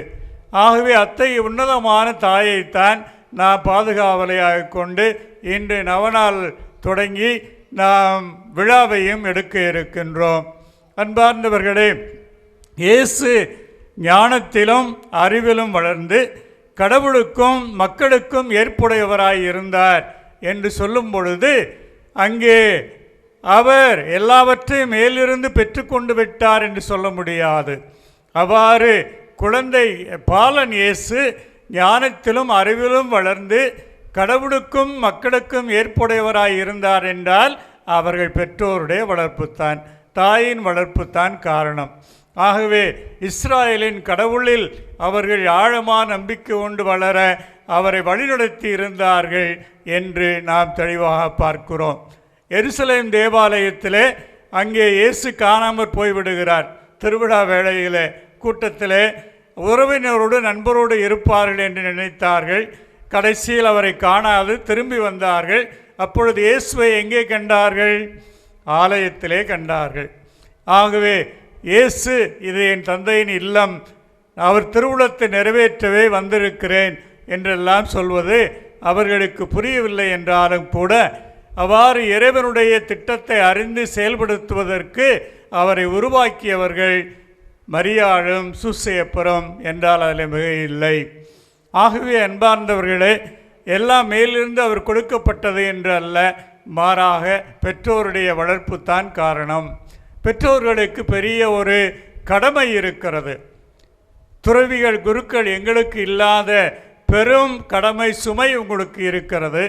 ஆகவே அத்தகைய உன்னதமான தாயைத்தான் நாம் பாதுகாவலையாக கொண்டு இன்று நவநாள் தொடங்கி நாம் விழாவையும் எடுக்க இருக்கின்றோம். அன்பார்ந்தவர்களே, இயேசு ஞானத்திலும் அறிவிலும் வளர்ந்து கடவுளுக்கும் மக்களுக்கும் ஏற்புடையவராய் இருந்தார் என்று சொல்லும் பொழுது அங்கே அவர் எல்லாவற்றையும் மேலிருந்து பெற்றுக்கொண்டு விட்டார் என்று சொல்ல முடியாது. அவ்வாறு குழந்தை பாலன் இயேசு ஞானத்திலும் அறிவிலும் வளர்ந்து கடவுளுக்கும் மக்களுக்கும் ஏற்புடையவராய் இருந்தார் என்றால் அவர்கள் பெற்றோருடைய வளர்ப்புத்தான், தாயின் வளர்ப்புத்தான் காரணம். ஆகவே இஸ்ராயலின் கடவுளில் அவர்கள் ஆழமான நம்பிக்கை கொண்டு வளர அவரை வழிநடத்தி இருந்தார்கள் என்று நாம் தெளிவாக பார்க்கிறோம். எருசலேம் தேவாலயத்திலே அங்கே இயேசு காணாமற் போய்விடுகிறார். திருவிழா வேளையிலே கூட்டத்திலே உறவினரோடு நண்பரோடு இருப்பார்கள் என்று நினைத்தார்கள். கடைசியில் அவரை காணாது திரும்பி வந்தார்கள். அப்பொழுது இயேசுவை எங்கே கண்டார்கள்? ஆலயத்திலே கண்டார்கள். ஆகவே இயேசு, இது என் தந்தையின் இல்லம், அவர் திருவுளத்தை நிறைவேற்றவே வந்திருக்கிறேன் என்றெல்லாம் சொல்வது அவர்களுக்கு புரியவில்லை என்றாலும் கூட அவ்வாறு இறைவனுடைய திட்டத்தை அறிந்து செயல்படுத்துவதற்கு அவரை உருவாக்கியவர்கள் மரியாளும் சூசையப்புறம் என்றால் அதில் மிக இல்லை. ஆகவே அன்பார்ந்தவர்களே, எல்லாம் மேலிருந்து அவர் கொடுக்கப்பட்டது என்று அல்ல, மாறாக பெற்றோருடைய வளர்ப்பு தான் காரணம். பெற்றோர்களுக்கு பெரிய ஒரு கடமை இருக்கிறது. துறவிகள் குருக்கள் எங்களுக்கு இல்லாத பெரும் கடமை சுமை உங்களுக்கு இருக்கிறது.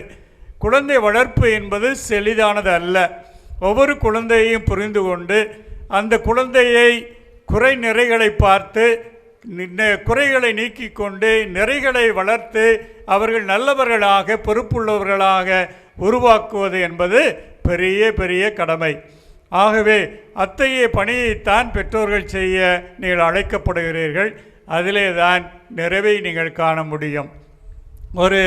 குழந்தை வளர்ப்பு என்பது எளிதானது அல்ல. ஒவ்வொரு குழந்தையையும் புரிந்து கொண்டு அந்த குழந்தையை குறை நிறைகளை பார்த்து குறைகளை நீக்கி கொண்டு நிறைகளை வளர்த்து அவர்கள் நல்லவர்களாக பொறுப்புள்ளவர்களாக உருவாக்குவது என்பது பெரிய பெரிய கடமை. ஆகவே அத்தகைய பணியைத்தான் பெற்றோர்கள் செய்ய நீங்கள் அழைக்கப்படுகிறீர்கள். அதிலே தான் நிறைவை நீங்கள் காண முடியும். ஒரு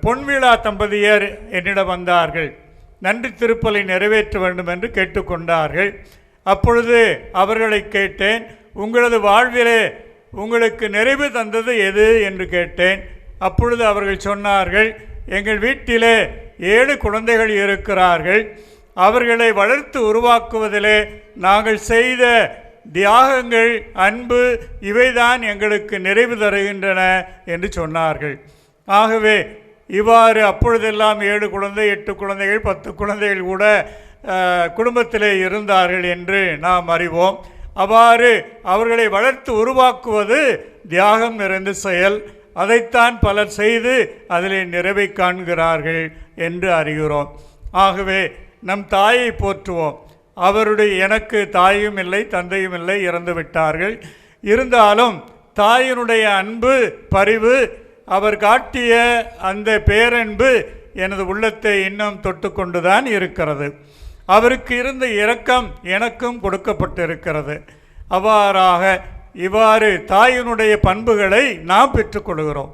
பொன்விழா தம்பதியர் என்னிடம் வந்தார்கள். நன்றி திருப்பலை நிறைவேற்ற வேண்டும் என்று கேட்டுக்கொண்டார்கள். அப்பொழுது அவர்களை கேட்டேன், உங்களது வாழ்விலே உங்களுக்கு நிறைவு தந்தது எது என்று கேட்டேன். அப்பொழுது அவர்கள் சொன்னார்கள், எங்கள் வீட்டிலே 7 குழந்தைகள் இருக்கிறார்கள். அவர்களை வளர்த்து உருவாக்குவதிலே நாங்கள் செய்த தியாகங்கள், அன்பு, இவைதான் எங்களுக்கு நிறைவு தருகின்றன என்று சொன்னார்கள். ஆகவே இவ்வாறு அப்பொழுதெல்லாம் 7 குழந்தை, 8 குழந்தைகள், 10 குழந்தைகள் கூட குடும்பத்திலே இருந்தார்கள் என்று நாம் அறிவோம். அவ்வாறு அவர்களை வளர்த்து உருவாக்குவது தியாகம் நிறைந்த செயல். அதைத்தான் பலர் செய்து அதிலே நிறைவை காண்கிறார்கள் என்று அறிகிறோம். ஆகவே நம் தாயை போற்றுவோம். அவருடைய எனக்கு தாயும் இல்லை, தந்தையும் இல்லை, இறந்து விட்டார்கள். இருந்தாலும் தாயினுடைய அன்பு, பரிவு, அவர் காட்டிய அந்த பேரன்பு எனது உள்ளத்தை இன்னும் தொட்டு கொண்டுதான் இருக்கிறது. அவருக்கு இருந்த இரக்கம் எனக்கும் கொடுக்கப்பட்டிருக்கிறது. அவ்வாறாக இவ்வாறு தாயினுடைய பண்புகளை நாம் பெற்றுக்கொள்கிறோம்.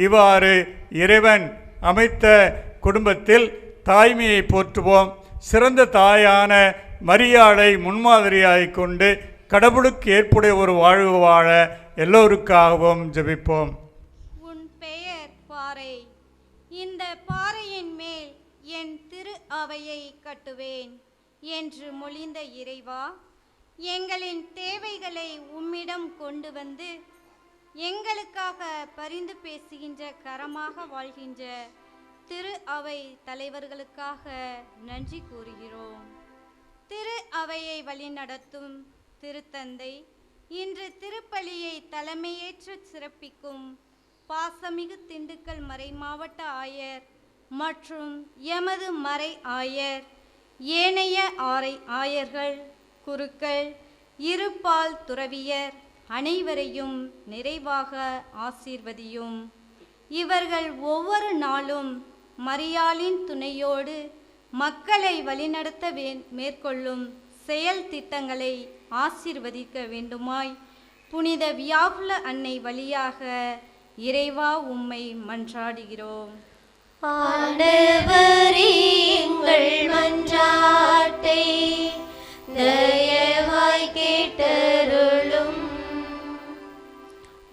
இவ்வாறு இறைவன் அமைத்த குடும்பத்தில் தாய்மையை போற்றுவோம். சிறந்த தாயான மரியாளை முன்மாதிரியாய் கொண்டு கடவுளுக்கு ஏற்புடைய ஒரு வாழ்வு வாழ எல்லோருக்காகவும் ஜெபிப்போம். உன் பெயர் பாறை, இந்த பாறையின் மேல் என் திரு அவையை கட்டுவேன் என்று மொழிந்த இறைவா, எங்களின் தேவைகளை உம்மிடம் கொண்டு வந்து எங்களுக்காக பரிந்து பேசுகின்ற கரமாக வாழ்கின்ற திரு அவை தலைவர்களுக்காக நன்றி கூறுகிறோம். திரு அவையை வழிநடத்தும் திருத்தந்தை, இன்று திருப்பலியை தலைமையேற்று சிறப்பிக்கும் பாசமிகு திண்டுக்கல் மறை மாவட்ட ஆயர் மற்றும் எமது மறை ஆயர், ஏனைய ஆயர்கள், குருக்கள், இருபால் துறவியர் அனைவரையும் நிறைவாக ஆசீர்வதியும். இவர்கள் ஒவ்வொரு நாளும் மரியாளின் துணையோடு மக்களை வழிநடத்த மேற்கொள்ளும் செயல் திட்டங்களை ஆசீர்வதிக்க வேண்டுமாய் புனித வியாகுல அன்னை வழியாக இறைவா உம்மை மன்றாடுகிறோம். ஆண்டவரே, எங்கள் மன்றாட்டை தயவாய் கேட்டருளும்.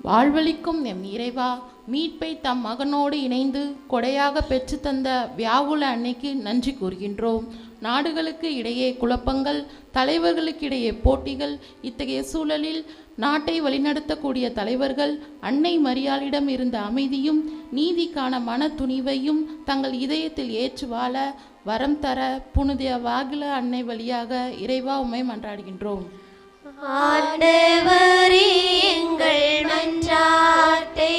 வாழ்வளிக்கும் எம் இறைவா, மீட்பை தம் மகனோடு இணைந்து கொடையாக பெற்று தந்த வியாகுல அன்னைக்கு நன்றி கூறுகின்றோம். நாடுகளுக்கு இடையே குழப்பங்கள், தலைவர்களுக்கு இடையே போட்டிகள், இத்தகைய சூழலில் நாட்டை வழிநடத்தக்கூடிய தலைவர்கள் அன்னை மரியாளிடம் இருந்த அமைதியும் நீதிக்கான மன துணிவையும் தங்கள் இதயத்தில் ஏற்று வாழ வரம் தர புனித வியாகுல அன்னை வழியாக இறைவா உம்மை மன்றாடுகின்றோம். ஆண்டவரே, எங்கள் மன்றாட்டை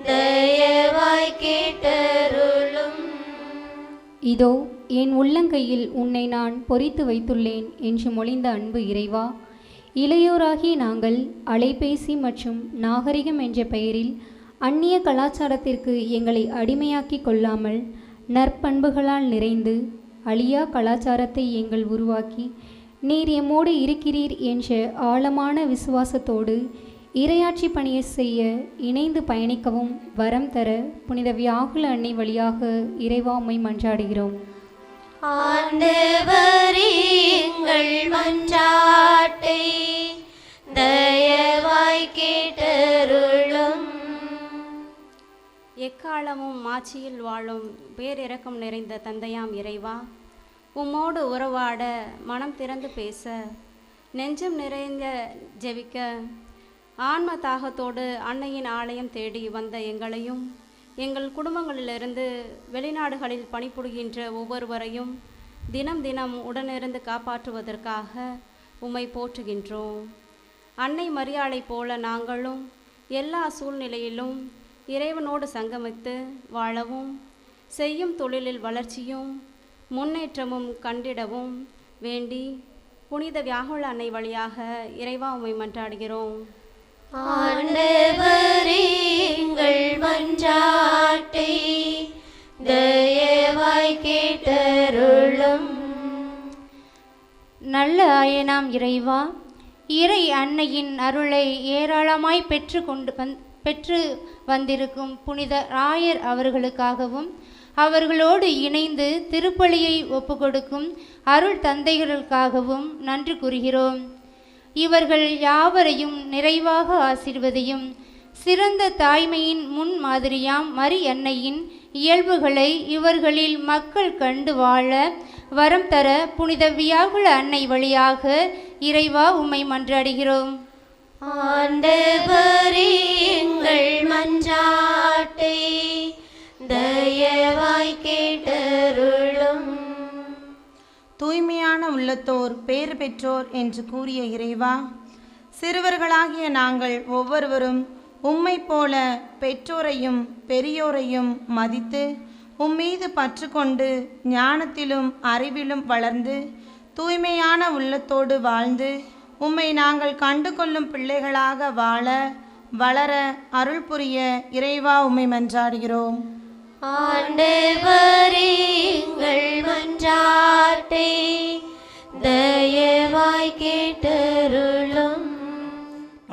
தயவாய் கேட்டருளும். இதோ என் உள்ளங்கையில் உன்னை நான் பொறித்து வைத்துள்ளேன் என்று மொழிந்த அன்பு இறைவா, இளையோராகி நாங்கள் அலைபேசி மற்றும் நாகரிகம் என்ற பெயரில் அந்நிய கலாச்சாரத்திற்கு எங்களை அடிமையாக்கி கொள்ளாமல் நற்பண்புகளால் நிறைந்து அழியா கலாச்சாரத்தை எங்கள் உருவாக்கி நீர் எம்மோடு இருக்கிறீர் என்ற ஆழமான விசுவாசத்தோடு இறையாட்சி பணியை செய்ய இணைந்து பயணிக்கவும் வரம் தர புனித வியாகுல அன்னை வழியாக இறைவா உம்மை மன்றாடுகிறோம். ஆண்டவரே, எங்கள் மன்றாட்டை தயவாய் கேட்டருளும். எக்காலமும் மாட்சியில் வாழும் பேரிரக்கம் நிறைந்த தந்தையாம் இறைவா, உம்மோடு உறவாட மனம் திறந்து பேச நெஞ்சம் நிறைந்த ஜெபிக்க ஆன்ம தாகத்தோடு அன்னையின் ஆலயம் தேடி வந்த எங்களையும் எங்கள் குடும்பங்களிலிருந்து வெளிநாடுகளில் பணிபுரிகின்ற ஒவ்வொருவரையும் தினம் தினம் உடனிருந்து காப்பாற்றுவதற்காக உம்மை போற்றுகின்றோம். அன்னை மரியாளை போல நாங்களும் எல்லா சூழ்நிலையிலும் இறைவனோடு சங்கமித்து வாழவும் செய்யும் தொழிலில் வளர்ச்சியும் முன்னேற்றமும் கண்டிடவும் வேண்டி புனித வியாகுல அன்னை வழியாக இறைவா உம்மை மன்றாடுகிறோம். ஆண்டவரே எங்கள் மன்றாட்டை தயவாய் கேட்டருளும். நல்ல ஆயனாம் இறைவா, இறை அன்னையின் அருளை ஏராளமாய் பெற்று வந்திருக்கும் புனித ராயர் அவர்களுக்காகவும் அவர்களோடு இணைந்து திருப்பலியை ஒப்புக்கொடுக்கும் அருள் தந்தைகளுக்காகவும் நன்றி கூறுகிறோம். இவர்கள் யாவரையும் நிறைவாக ஆசீர்வதியும். சிறந்த தாய்மையின் முன் மாதிரியாம் மரி அன்னையின் இயல்புகளை இவர்களில் மக்கள் கண்டு வாழ வரம் தர புனித வியாகுல அன்னை வழியாக இறைவா உம்மை மன்றாடுகிறோம். ஆண்டவரே எங்கள் மன்றாட்டை தயவாய் கேட்டருளும். தூய்மையான உள்ளத்தோர் பேறு பெற்றோர் என்று கூறிய இறைவா, சிறுவர்களாகிய நாங்கள் ஒவ்வொருவரும் உம்மை போல பெற்றோரையும் பெரியோரையும் மதித்து உம்மீது பற்று கொண்டு ஞானத்திலும் அறிவிலும் வளர்ந்து தூய்மையான உள்ளத்தோடு வாழ்ந்து உம்மை நாங்கள் கண்டு கொள்ளும் பிள்ளைகளாக வாழ வளர அருள் புரிய இறைவா உம்மை மன்றாடுகிறோம். ஆண்டவரே எங்கள் மன்றாட்டை தயவாய் கேட்டருளும்.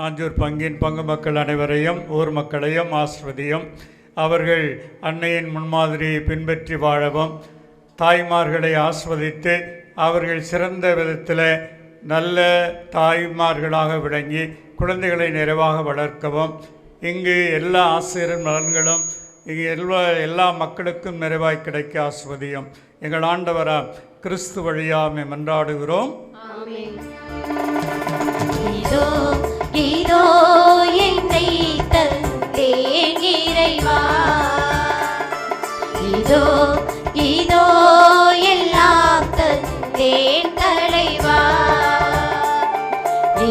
ஆஞ்சூர் பங்கின் பங்கு மக்கள் அனைவரையும் ஊர் மக்களையும் ஆசிர்வதியும். அவர்கள் அன்னையின் முன்மாதிரியை பின்பற்றி வாழவும் தாய்மார்களை ஆசிர்வதித்து அவர்கள் சிறந்த விதத்தில் நல்ல தாய்மார்களாக விளங்கி குழந்தைகளை நிறைவாக வளர்க்கவும் இங்கு எல்லா ஆசிரியர் நலன்களும் இங்கு எல்லா மக்களுக்கும் நிறைவாய் கிடைக்க ஆசிர்வதியும். எங்கள் ஆண்டவராம் கிறிஸ்து வழியாமை மன்றாடுகிறோம். இதோ இதோ என்னை தந்தேன் இறைவா, இதோ இதோ எல்லாம் தந்தேன் தலைவா,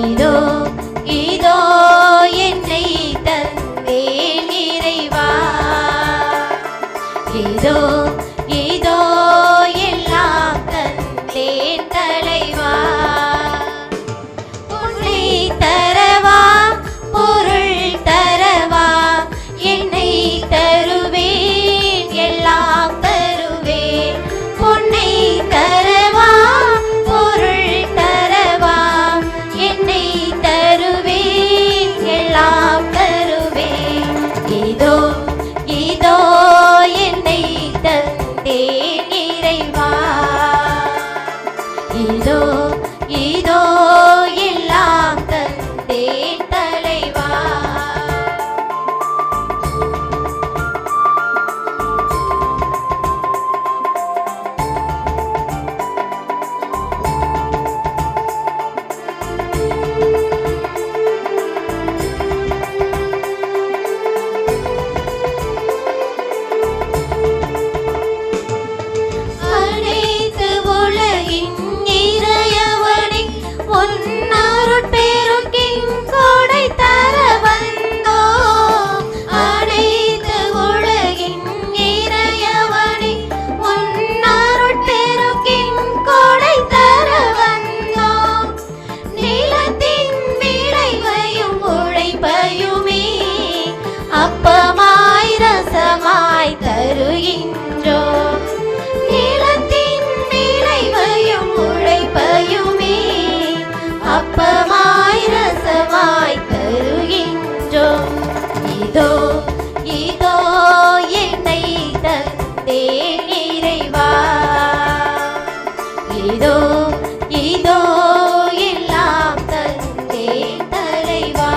இதோ இதோ என்னை தந்தேன் இறைவா, இதோ இதோ எல்லாம் தந்தேன் தலைவா. உன்னை தரவா பொருள் தரவா, என்னை தருவேன் எல்லாம் தருவேன். உன்னை தரவா பொருள் தரவா, என்னை தருவேன் எல்லாம் தருவேன். இதோ இதோ என்னை தந்தேன் இறைவா, இதோ இதோ எல்லாம் தந்தேன் தலைவா. அனைத்து உலகின் இறையவனே, உன் அருட்பெருக்கின் கொடை தர வந்தோம். அனைத்து உலகின் இறையவனே, உன் அருட்பெருக்கின் கொடை தர வந்தோம். நிலத்தின் விளைவையும் உழைப்பையுமே அப்பமாய் ரசமாய் தருகின்றோம். நிலத்தின் விளைவையும் உழைப்பையுமே அப்பமாய் ரசமாய் தருகின்றோம். இதோ இதோ என்னை தந்தேன் இறைவா, இதோ இதோ எல்லாம் தந்தேன் தலைவா.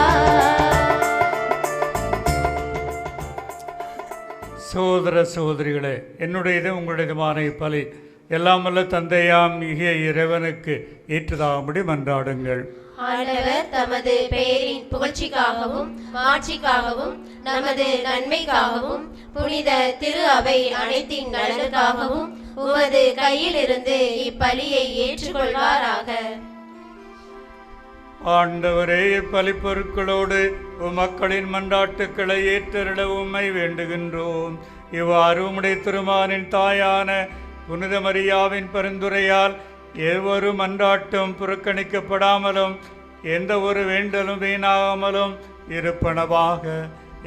சகோதர சகோதரிகளே, என்னுடையது உங்களுடையதுமான இப்பலி எல்லாம் வல்ல தந்தையாம் மிகிய இறைவனுக்கு ஏற்றதாகும்படி மன்றாடுங்கள். ஆண்டவர் தமது பெயரின் புகழ்ச்சிக்காகவும் மாட்சிக்காகவும் நமது நன்மைக்காகவும் புனித திரு அவை அனைத்தின் நலனுக்காகவும் உமது கையிலிருந்து இப்பலியை ஏற்றுக்கொள்வாராக. ஆண்டவரே, இப்பலிப்பொருட்களோடு மக்களின் மன்றாட்டுக்களை ஏற்றருட உம்மை வேண்டுகின்றோம். இவ்வாறு உம்முடைய திருமாலின் தாயான புனித மரியாவின் பரிந்துரையால் எவ்வொரு மன்றாட்டும் புறக்கணிக்கப்படாமலும் எந்த ஒரு வேண்டலும் வீணாகாமலும் இருப்பனவாக.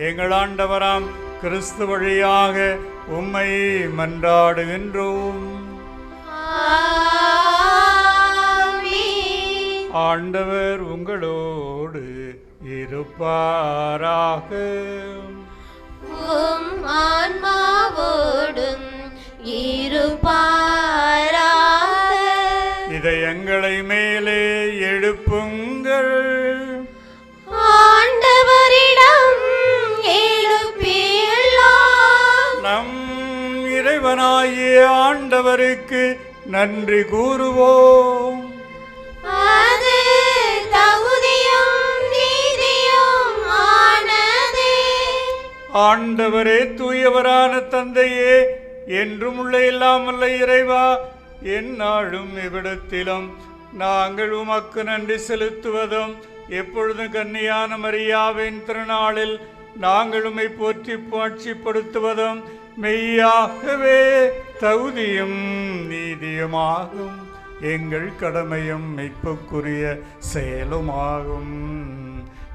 எங்கள் ஆண்டவராம் கிறிஸ்து வழியாக உம்மை மன்றாடுகின்றோம். ஆண்டவர் உங்களோடு இருப்பாராக. ஆன்மாவோடும் இருப்பாராக. இதயங்களை மேலே எழுப்புங்கள். ஆண்டவரிடம் எழுப்பியுள்ளோம். நம் இறைவனாகிய ஆண்டவருக்கு நன்றி கூறுவோம். அது தகுதியும் நீதியும் ஆனதே. ஆண்டவரே, தூயவரான தந்தையே, என்றும் உள்ள இல்லாமல்ல இறைவா, எந்நாளும் இவ்விடத்திலும் நாங்கள் உமக்கு நன்றி செலுத்துவதும் எப்பொழுதும் கன்னியான மரியாவின் திருநாளில் நாங்கள் உம்மை போற்றி பாட்சிப்படுத்துவதும் மெய்யாகவே தகுதியும் நீதியுமாகும். எங்கள் கடமையும் மெய்ப்புக்குரிய செயலுமாகும்.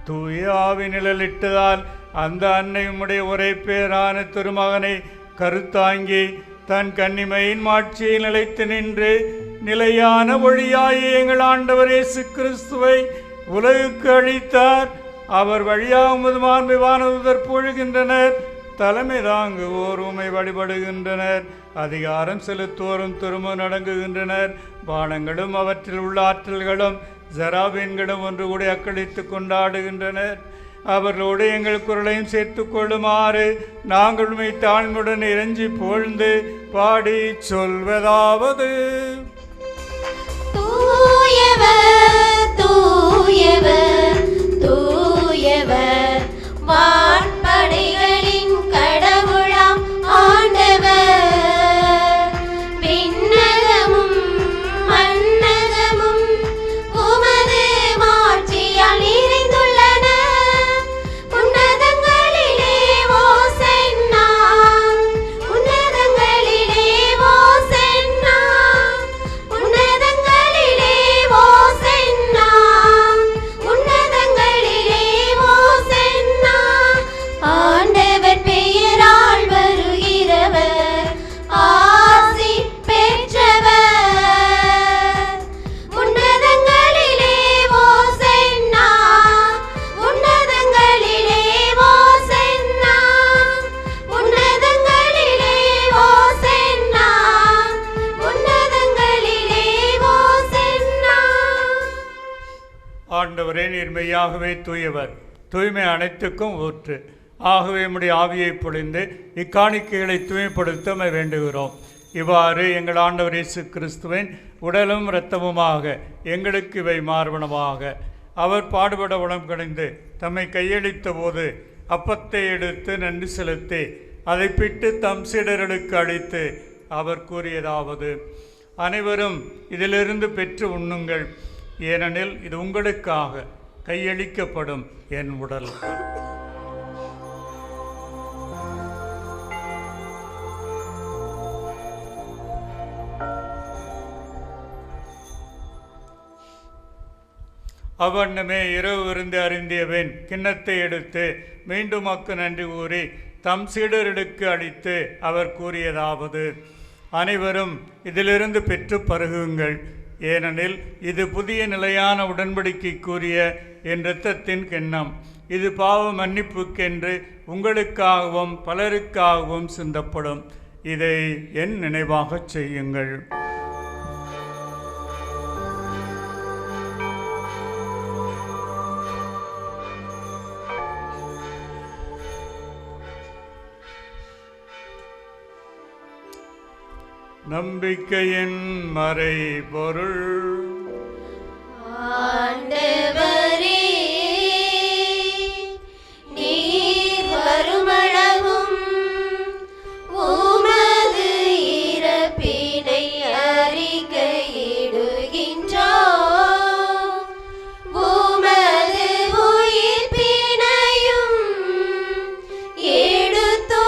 தூய ஆவி நிழலிட்டதால் அந்த அன்னை உம்முடைய ஒரே பேரான திருமகனை கருத்தாங்கி தன் கன்னிமையின் மாட்சியை நிலைத்து நின்று நிலையான ஒளியாய் எங்கள் ஆண்டவர் இயேசு கிறிஸ்துவை உலகுக்கு அளித்தார். அவர் வழியாக உமது மாண்பை வானதூதர் பொழுகின்றனர். தலைமை தாங்குவோர் உம்மை வழிபடுகின்றனர். அதிகாரம் செலுத்துவோரும் திரும்ப நடங்குகின்றனர். வானங்களும் அவற்றில் உள்ள ஆற்றல்களும் ஜராபீன்களும் ஒன்று கூட அக்களித்து கொண்டாடுகின்றனர். அவர்களோடு எங்கள் குரலையும் சேர்த்து கொள்ளுமாறு நாங்கள் உம்மை தாழ்மையுடன் இறைஞ்சி புகழ்ந்து பாடி சொல்வதாவது: தூயவர் தூயவர் தூயவர் வான்படைகளின் கடவுளாம் ஆண்டவர். விண்ணகமும் மண்ணகமும் உமது மாட்சியால் நிறைந்துள்ளன. உன்னதங்களிலே ஓசன்னா, உன்னதங்களிலே ஓசன்னா, உன்னதங்களிலே ஓசன்னா, உன்னதங்களிலே ஓசன்னா. ஆண்டவர் பெயரால் வருகிறவர் ஆசி பெற்றவர். உன்னதங்களிலே ஓசன்னா, உன்னதங்களிலே ஓசன்னா, உன்னதங்களிலே ஓசன்னா, உன்னதங்களிலே ஓசன்னா. ஆண்டவரே, நீர்மையாகவே தூயவர், தூய்மை அனைத்துக்கும் ஊற்று. ஆகவே உம்முடைய ஆவியை பொழிந்து இக்காணிக்கைகளை தூய்மைப்படுத்த வேண்டுகிறோம். இவ்வாறு எங்கள் ஆண்டவர் இயேசு கிறிஸ்துவின் உடலும் இரத்தமுமாக எங்களுக்கு இவை மார்பனமாக. அவர் பாடுபட உடம்பு கடைந்து தம்மை கையளித்த போது அப்பத்தை எடுத்து நன்றி செலுத்தி அதை பிட்டு தம் சீடர்களுக்கு அளித்து அவர் கூறியதாவது: அனைவரும் இதிலிருந்து பெற்று உண்ணுங்கள், ஏனெனில் இது உங்களுக்காக கையளிக்கப்படும் என் உடல். அவ்வண்ணமே இரவு விருந்து அருந்தியவன் கிண்ணத்தை எடுத்து மீண்டும் அக்கு நன்றி கூறி தம் சீடர்களுக்கு அளித்து அவர் கூறியதாவது: அனைவரும் இதிலிருந்து பெற்று பருகுங்கள், ஏனெனில் இது புதிய நிலையான உடன்படிக்கைக்குரிய என் இரத்தத்தின் கிண்ணம். இது பாவ மன்னிப்புக்கென்று உங்களுக்காகவும் பலருக்காகவும் சிந்தப்படும். இதை என் நினைவாகச் செய்யுங்கள். நம்பிக்கையின் மறை பொருள். ஆண்டவரே, நீர் வருமளவும் உமது இறப்பினை அறிக்கையிடுகின்றோம், உமது உயிர்ப்பினையும் எடுத்துரைக்கின்றோம்.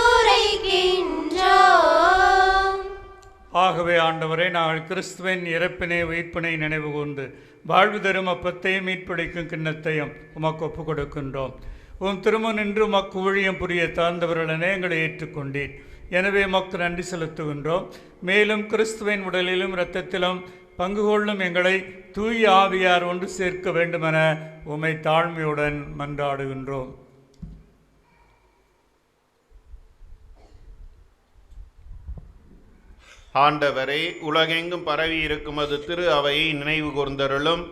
ஆகவே ஆண்டவரே, நாங்கள் கிறிஸ்துவின் இறப்பினை உயிர்ப்பினை நினைவு கூர்ந்து வாழ்வு தரும் அப்பத்தையும் மீட்பிடிக்கும் கிண்ணத்தையும் உமக்கு ஒப்புக் கொடுக்கின்றோம். உம் திருமணம் நின்று உமக்கு ஊழியம் புரிய தாழ்ந்தவர்களென எங்களை ஏற்றுக்கொண்டீர். எனவே உமக்கு நன்றி செலுத்துகின்றோம். மேலும் கிறிஸ்துவின் உடலிலும் இரத்தத்திலும் பங்கு கொள்ளும் எங்களை தூய ஆவியார் ஒன்று சேர்க்க வேண்டுமென உம்மை தாழ்மையுடன் மன்றாடுகின்றோம். ஆண்டவரே, உலகெங்கும் பரவி இருக்கும் அது திரு அவையை நினைவு கூர்ந்தருளும்.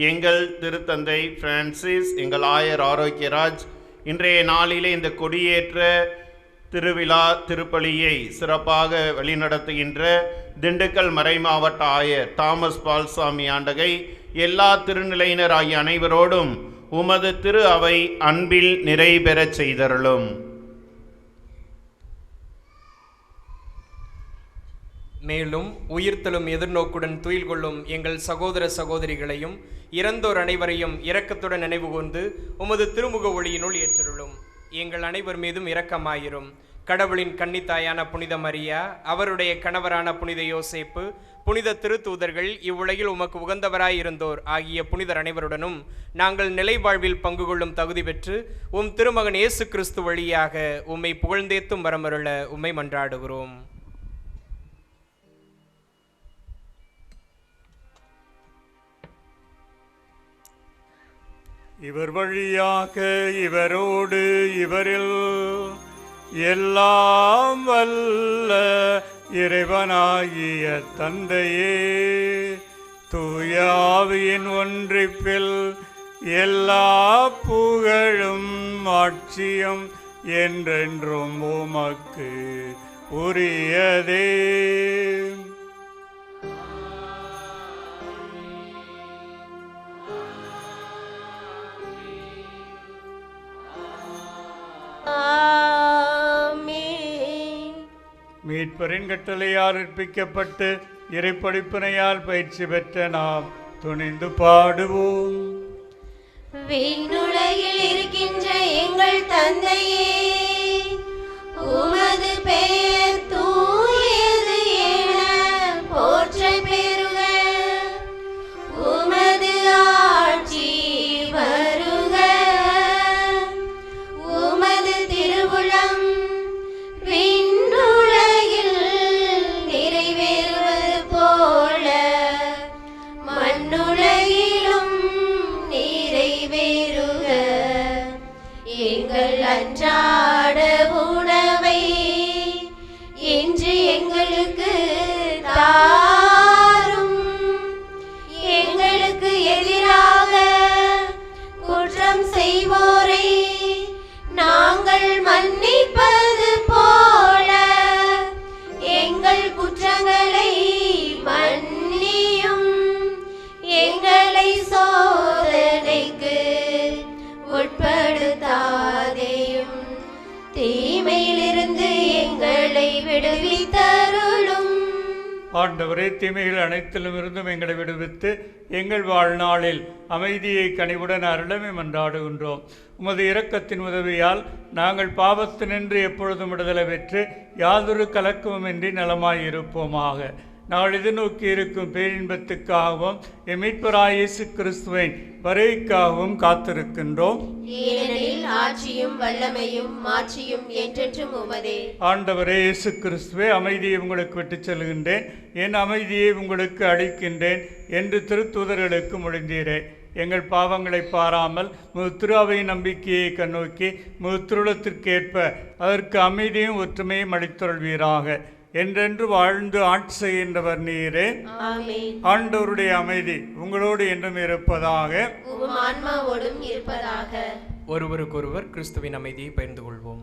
எங்கள் திருத்தந்தை பிரான்சிஸ், எங்கள் ஆயர் ஆரோக்கியராஜ் இன்றைய நாளிலே இந்த கொடியேற்ற திருவிழா திருப்பலியை சிறப்பாக வழிநடத்துகின்ற திண்டுக்கல் மறைமாவட்ட ஆயர் தாமஸ் பால்சாமி ஆண்டகை எல்லா திருநிலையினர் ஆகிய அனைவரோடும் உமது திரு அவை அன்பில் நிறைபெறச் செய்தருளும். மேலும் உயிர்த்தலும் எதிர்நோக்குடன் துயில் கொள்ளும் எங்கள் சகோதர சகோதரிகளையும் இறந்தோர் அனைவரையும் இரக்கத்துடன் நினைவு கூர்ந்து உமது திருமுக ஒளியினுள் ஏற்றருளும். எங்கள் அனைவர் மீதும் இரக்கமாயிரும். கடவுளின் கன்னித்தாயான புனித மரியா, அவருடைய கணவரான புனித யோசேப்பு, புனித திருத்தூதர்கள், இவ்வுலகில் உமக்கு உகந்தவராயிருந்தோர் ஆகிய புனிதர் அனைவருடனும் நாங்கள் நிலை வாழ்வில் பங்கு கொள்ளும் தகுதி பெற்று உம் திருமகன் இயேசு கிறிஸ்து வழியாக உம்மை புகழ்ந்தேத்தும் வரமருள உம்மை மன்றாடுகிறோம். இவர் வழியாக இவரோடு இவரில் எல்லாம் வல்ல இறைவனாகிய தந்தையே, தூய ஆவியின் ஒன்றிப்பில் எல்லா புகழும் ஆட்சியும் என்றென்றும் உமக்கு உரியதே. மீட்பரின் கட்டளையால் அர்ப்பிக்கப்பட்டு இறைப்படிப்பினையால் பயிற்சி பெற்ற நாம் துணிந்து பாடுவோம். விண்ணுலகில் இருக்கின்ற எங்கள் தந்தையே, உமது பெயர் தூயது என போற்ற பெறுக. உமது ஆட்சி வருக. உமது திருவுளம் விண்ணுலகில் நிறைவேறுவது போல மண்ணுலகிலும் நிறைவேறுக. எங்கள் அன்றாட உணவை இன்று எங்களுக்கு தாரும். எங்களுக்கு எதிராக குற்றம் செய்வோரை நாங்கள் மன்னிப்பது போல எங்கள் குற்றங்களை மன்னியும். எங்களை சோதனைக்கு உட்படுத்தாதேயும், தீமையிலிருந்து எங்களை விடுவித்தருளும். ஆண்டவரே, தீமைகள் அனைத்திலும் இருந்தும் எங்களை விடுவித்து எங்கள் வாழ்நாளில் அமைதியை கனிவுடன் அருளமை மன்றாடுகின்றோம். உமது இரக்கத்தின் உதவியால் நாங்கள் பாவத்தினின்று எப்பொழுதும் விடுதலை பெற்று யாதொரு கலக்கமுமின்றி நலமாயிருப்போமாக. நாங்கள் எதிர்நோக்கி இருக்கும் பேரின்பத்துக்காகவும் மீட்பராகிய இயேசு கிறிஸ்துவின் வருகைக்காகவும் காத்திருக்கின்றோம். ஏனெனில் ஆட்சியும் வல்லமையும் மாட்சியும் என்றென்றும் உமதே. ஆண்டவரே இயேசு கிறிஸ்துவே, அமைதியை உங்களுக்கு விட்டுச் செல்கின்றேன், என் அமைதியை உங்களுக்கு அளிக்கின்றேன் என்று திருத்தூதர்களுக்கு மொழிந்தீரே. எங்கள் பாவங்களை பாராமல் திரு-அவையின் நம்பிக்கையை கண்ணோக்கி திருவுளத்திற்கேற்ப அதற்கு அமைதியும் ஒற்றுமையும் அளித்தருள்வீராக. என்றென்று வாழ்ந்து ஆட்சி செய்கின்றவர் நீரே. ஆண்டவருடைய அமைதி உங்களோடு என்றும் இருப்பதாக. ஒருவருக்கொருவர் கிறிஸ்துவின் அமைதியை பகிர்ந்து கொள்வோம்.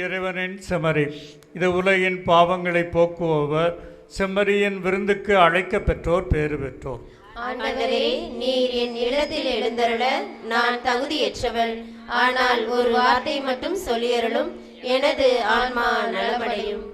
இறைவனின் செம்மறி, இது உலகின் பாவங்களை போக்குபவர். செம்மறியின் விருந்துக்கு அழைக்க பெற்றோர் பேறு பெற்றோர். ஆண்டவரே, நீர் என் இல்லத்தில் எழுந்தருள நான் தகுதியற்றவள். ஆனால் ஒரு வார்த்தை மட்டும் சொல்லியருளும், எனது ஆன்மா நலமடையும்.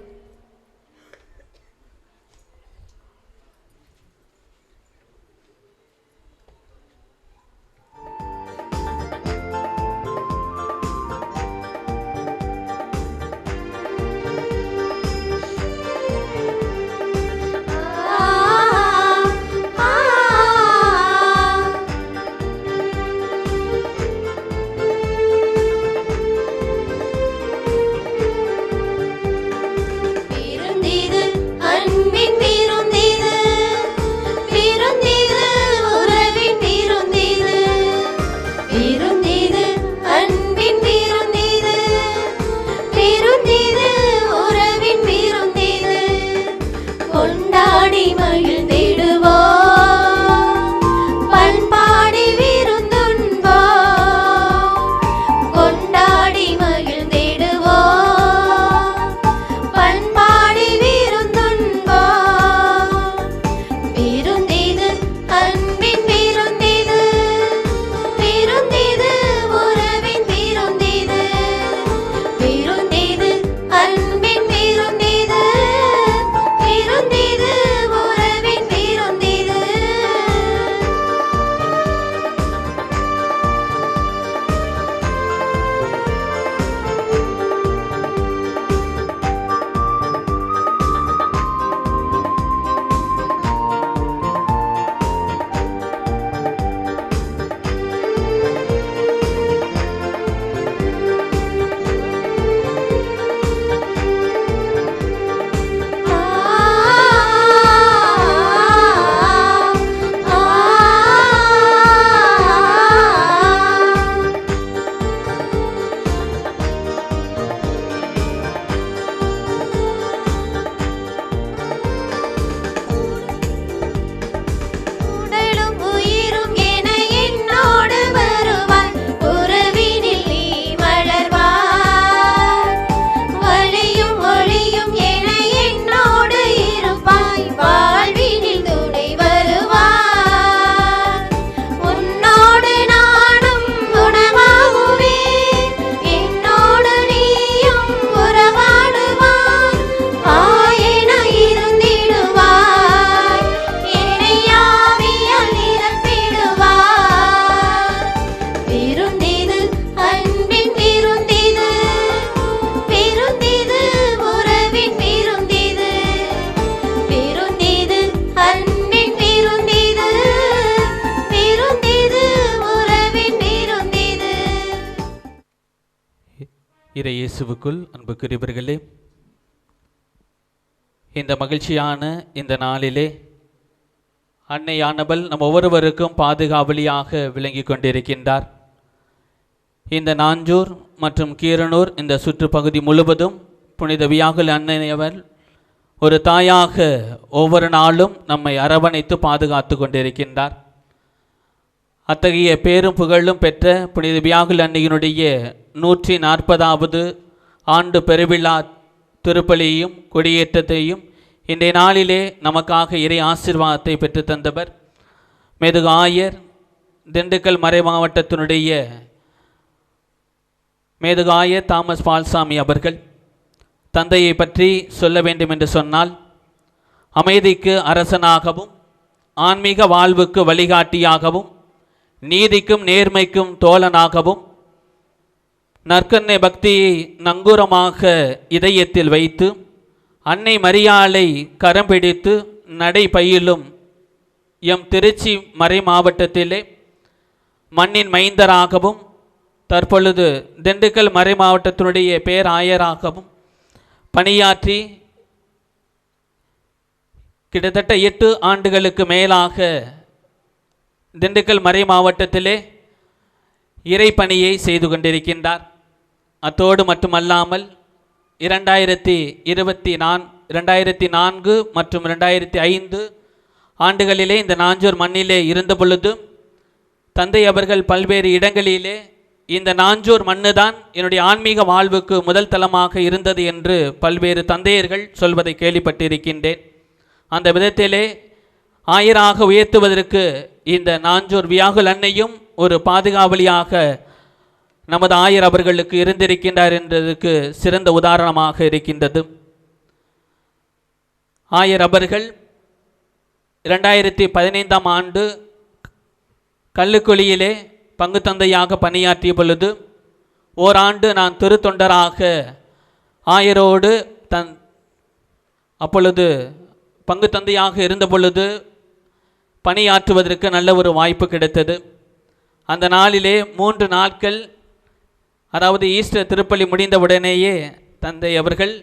இறை இயேசுவுக்குள் அன்புக்குரியவர்களே, இந்த மகிழ்ச்சியான இந்த நாளிலே அன்னையானவள் நம் ஒவ்வொருவருக்கும் பாதுகாவலியாக விளங்கி கொண்டிருக்கின்றார். இந்த நாஞ்சூர் மற்றும் கீரனூர் இந்த சுற்றுப்பகுதி முழுவதும் புனித வியாகுல அன்னையவள் ஒரு தாயாக ஒவ்வொரு நாளும் நம்மை அரவணைத்து பாதுகாத்து கொண்டிருக்கின்றார். அத்தகைய பேரும் புகழும் பெற்ற புனித வியாகுல அன்னையினுடைய 140வது ஆண்டு பெருவிழா திருப்பலியையும் கொடியேற்றத்தையும் இன்றைய நாளிலே நமக்காக இறை ஆசீர்வாதத்தை பெற்று தந்தவர் மேதகு ஆயர் திண்டுக்கல் மறை மாவட்டத்தினுடைய மேதகு ஆயர் தாமஸ் பால்சாமி அவர்கள். தந்தையை பற்றி சொல்ல வேண்டும் என்று சொன்னால், அமைதிக்கு அரசனாகவும் ஆன்மீக வாழ்வுக்கு வழிகாட்டியாகவும் நீதிக்கும் நேர்மைக்கும் தோழனாகவும் நற்கண்ணை பக்தியை நங்கூரமாக இதயத்தில் வைத்து அன்னை மரியாளை கரம் பிடித்து நடை பயிலும் எம் திருச்சி மறை மாவட்டத்திலே மண்ணின் மைந்தராகவும் தற்பொழுது திண்டுக்கல் மறை மாவட்டத்தினுடைய பேராயராகவும் பணியாற்றி கிட்டத்தட்ட 8 ஆண்டுகளுக்கு மேலாக திண்டுக்கல் மறை மாவட்டத்திலே இறைப்பணியை செய்து கொண்டிருக்கின்றார். அத்தோடு மட்டுமல்லாமல் 2004 மற்றும் 2005 ஆண்டுகளிலே இந்த நாஞ்சூர் மண்ணிலே இருந்த பொழுது தந்தை அவர்கள் பல்வேறு இடங்களிலே இந்த நாஞ்சூர் மண்ணு தான் என்னுடைய ஆன்மீக வாழ்வுக்கு முதல் தளமாக இருந்தது என்று பல்வேறு தந்தையர்கள் சொல்வதை கேள்விப்பட்டிருக்கின்றேன். அந்த விதத்திலே ஆயராக உயர்த்துவதற்கு இந்த நாஞ்சூர் வியாகுல் அன்னையும் ஒரு பாதுகாவலியாக நமது ஆயர் அவர்களுக்கு இருந்திருக்கின்றார் என்றதுக்கு சிறந்த உதாரணமாக இருக்கின்றது. ஆயர் அவர்கள் 2015ஆம் ஆண்டு கல்லுக்குழியிலே பங்கு தந்தையாக பணியாற்றிய பொழுது ஓராண்டு நான் திருத்தொண்டராக ஆயரோடு அப்பொழுது பங்கு தந்தையாக இருந்த பொழுது பணியாற்றுவதற்கு நல்ல ஒரு வாய்ப்பு கிடைத்தது. அந்த நாளிலே 3 நாட்கள், அதாவது ஈஸ்டர் திருப்பலி முடிந்தவுடனேயே தந்தை அவர்கள்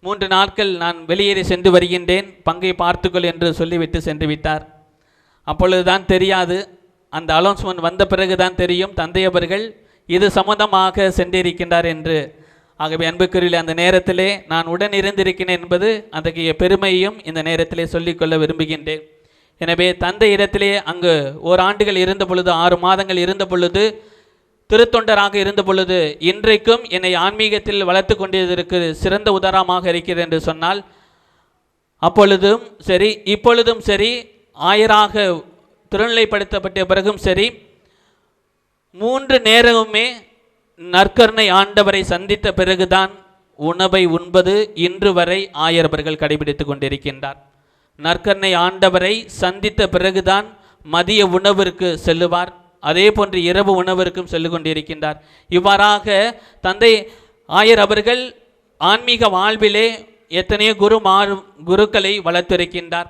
3 நாட்கள் நான் வெளியேறி சென்று வருகின்றேன், பங்கை பார்த்துக்கொள் என்று சொல்லிவிட்டு சென்று விட்டார். அப்பொழுதுதான் தெரியாது, அந்த அலௌன்ஸ்மெண்ட் வந்த பிறகுதான் தெரியும் தந்தை அவர்கள் இது சம்பந்தமாக சென்றிருக்கின்றார் என்று. ஆகவே அன்புக்குரிய அந்த நேரத்திலே நான் உடன் இருந்திருக்கிறேன் என்பது அத்தகைய பெருமையும் இந்த நேரத்திலே சொல்லிக்கொள்ள விரும்புகின்றேன். எனவே தந்தை இடத்திலே அங்கு ஓராண்டுகள் இருந்த பொழுது, 6 மாதங்கள் இருந்த பொழுது, திருத்தொண்டராக இருந்த பொழுது இன்றைக்கும் என்னை ஆன்மீகத்தில் வளர்த்து கொண்டிருக்க சிறந்த உதாரணமாக இருக்கிறது என்று சொன்னால், அப்பொழுதும் சரி இப்பொழுதும் சரி, ஆயராக திருநிலைப்படுத்தப்பட்ட பிறகும் சரி, 3 நேரமுமே நற்கருணை ஆண்டவரை சந்தித்த பிறகுதான் உணவை உண்பது இன்று வரை ஆயர் அவர்கள் கடைபிடித்து கொண்டிருக்கின்றார். நற்கருணை ஆண்டவரை சந்தித்த பிறகுதான் மதிய உணவிற்கு செல்லுவார், அதே போன்று இரவு உணவிற்கும் செல்லு கொண்டிருக்கின்றார். இவ்வாறாக தந்தை ஆயர் அவர்கள் ஆன்மீக வாழ்விலே எத்தனையோ குருக்களை வளர்த்திருக்கின்றார்,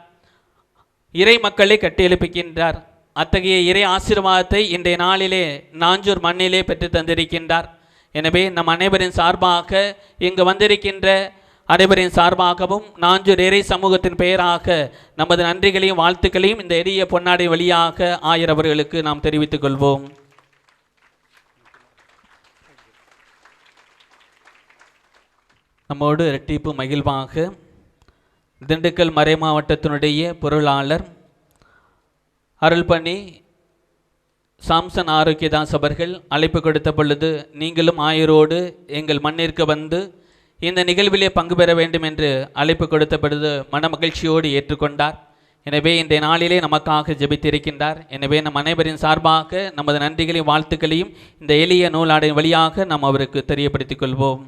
இறை மக்களை கட்டியெழுப்புகின்றார். அத்தகைய இறை ஆசீர்வாதத்தை இன்றைய நாளிலே நாஞ்சூர் மண்ணிலே பெற்று தந்திருக்கின்றார். எனவே நம் அனைவரின் சார்பாக இங்கு வந்திருக்கின்ற அனைவரின் சார்பாகவும் நாஞ்சூர் இறை சமூகத்தின் பெயராக நமது நன்றிகளையும் வாழ்த்துக்களையும் இந்த எளிய பொன்னாடை வழியாக ஆயர் அவர்களுக்கு நாம் தெரிவித்துக் கொள்வோம். நம்மோடு இரட்டிப்பு மகிழ்வாக திண்டுக்கல் மறை மாவட்டத்தினுடைய பொருளாளர் அருள்பணி சாம்சன் ஆரோக்கியதாஸ் அவர்கள் அழைப்பு கொடுத்த பொழுது நீங்களும் ஆயரோடு எங்கள் மண்ணிற்கு வந்து இந்த நிகழ்விலே பங்கு பெற வேண்டும் என்று அழைப்பு கொடுத்த பொழுது மன மகிழ்ச்சியோடு ஏற்றுக்கொண்டார். எனவே இன்றைய நாளிலே நமக்காக ஜெபித்திருக்கின்றார். எனவே நம் அனைவரின் சார்பாக நமது நன்றிகளையும் வாழ்த்துக்களையும் இந்த எளிய நூலாடை வழியாக நாம் அவருக்கு தெரியப்படுத்திக் கொள்வோம்.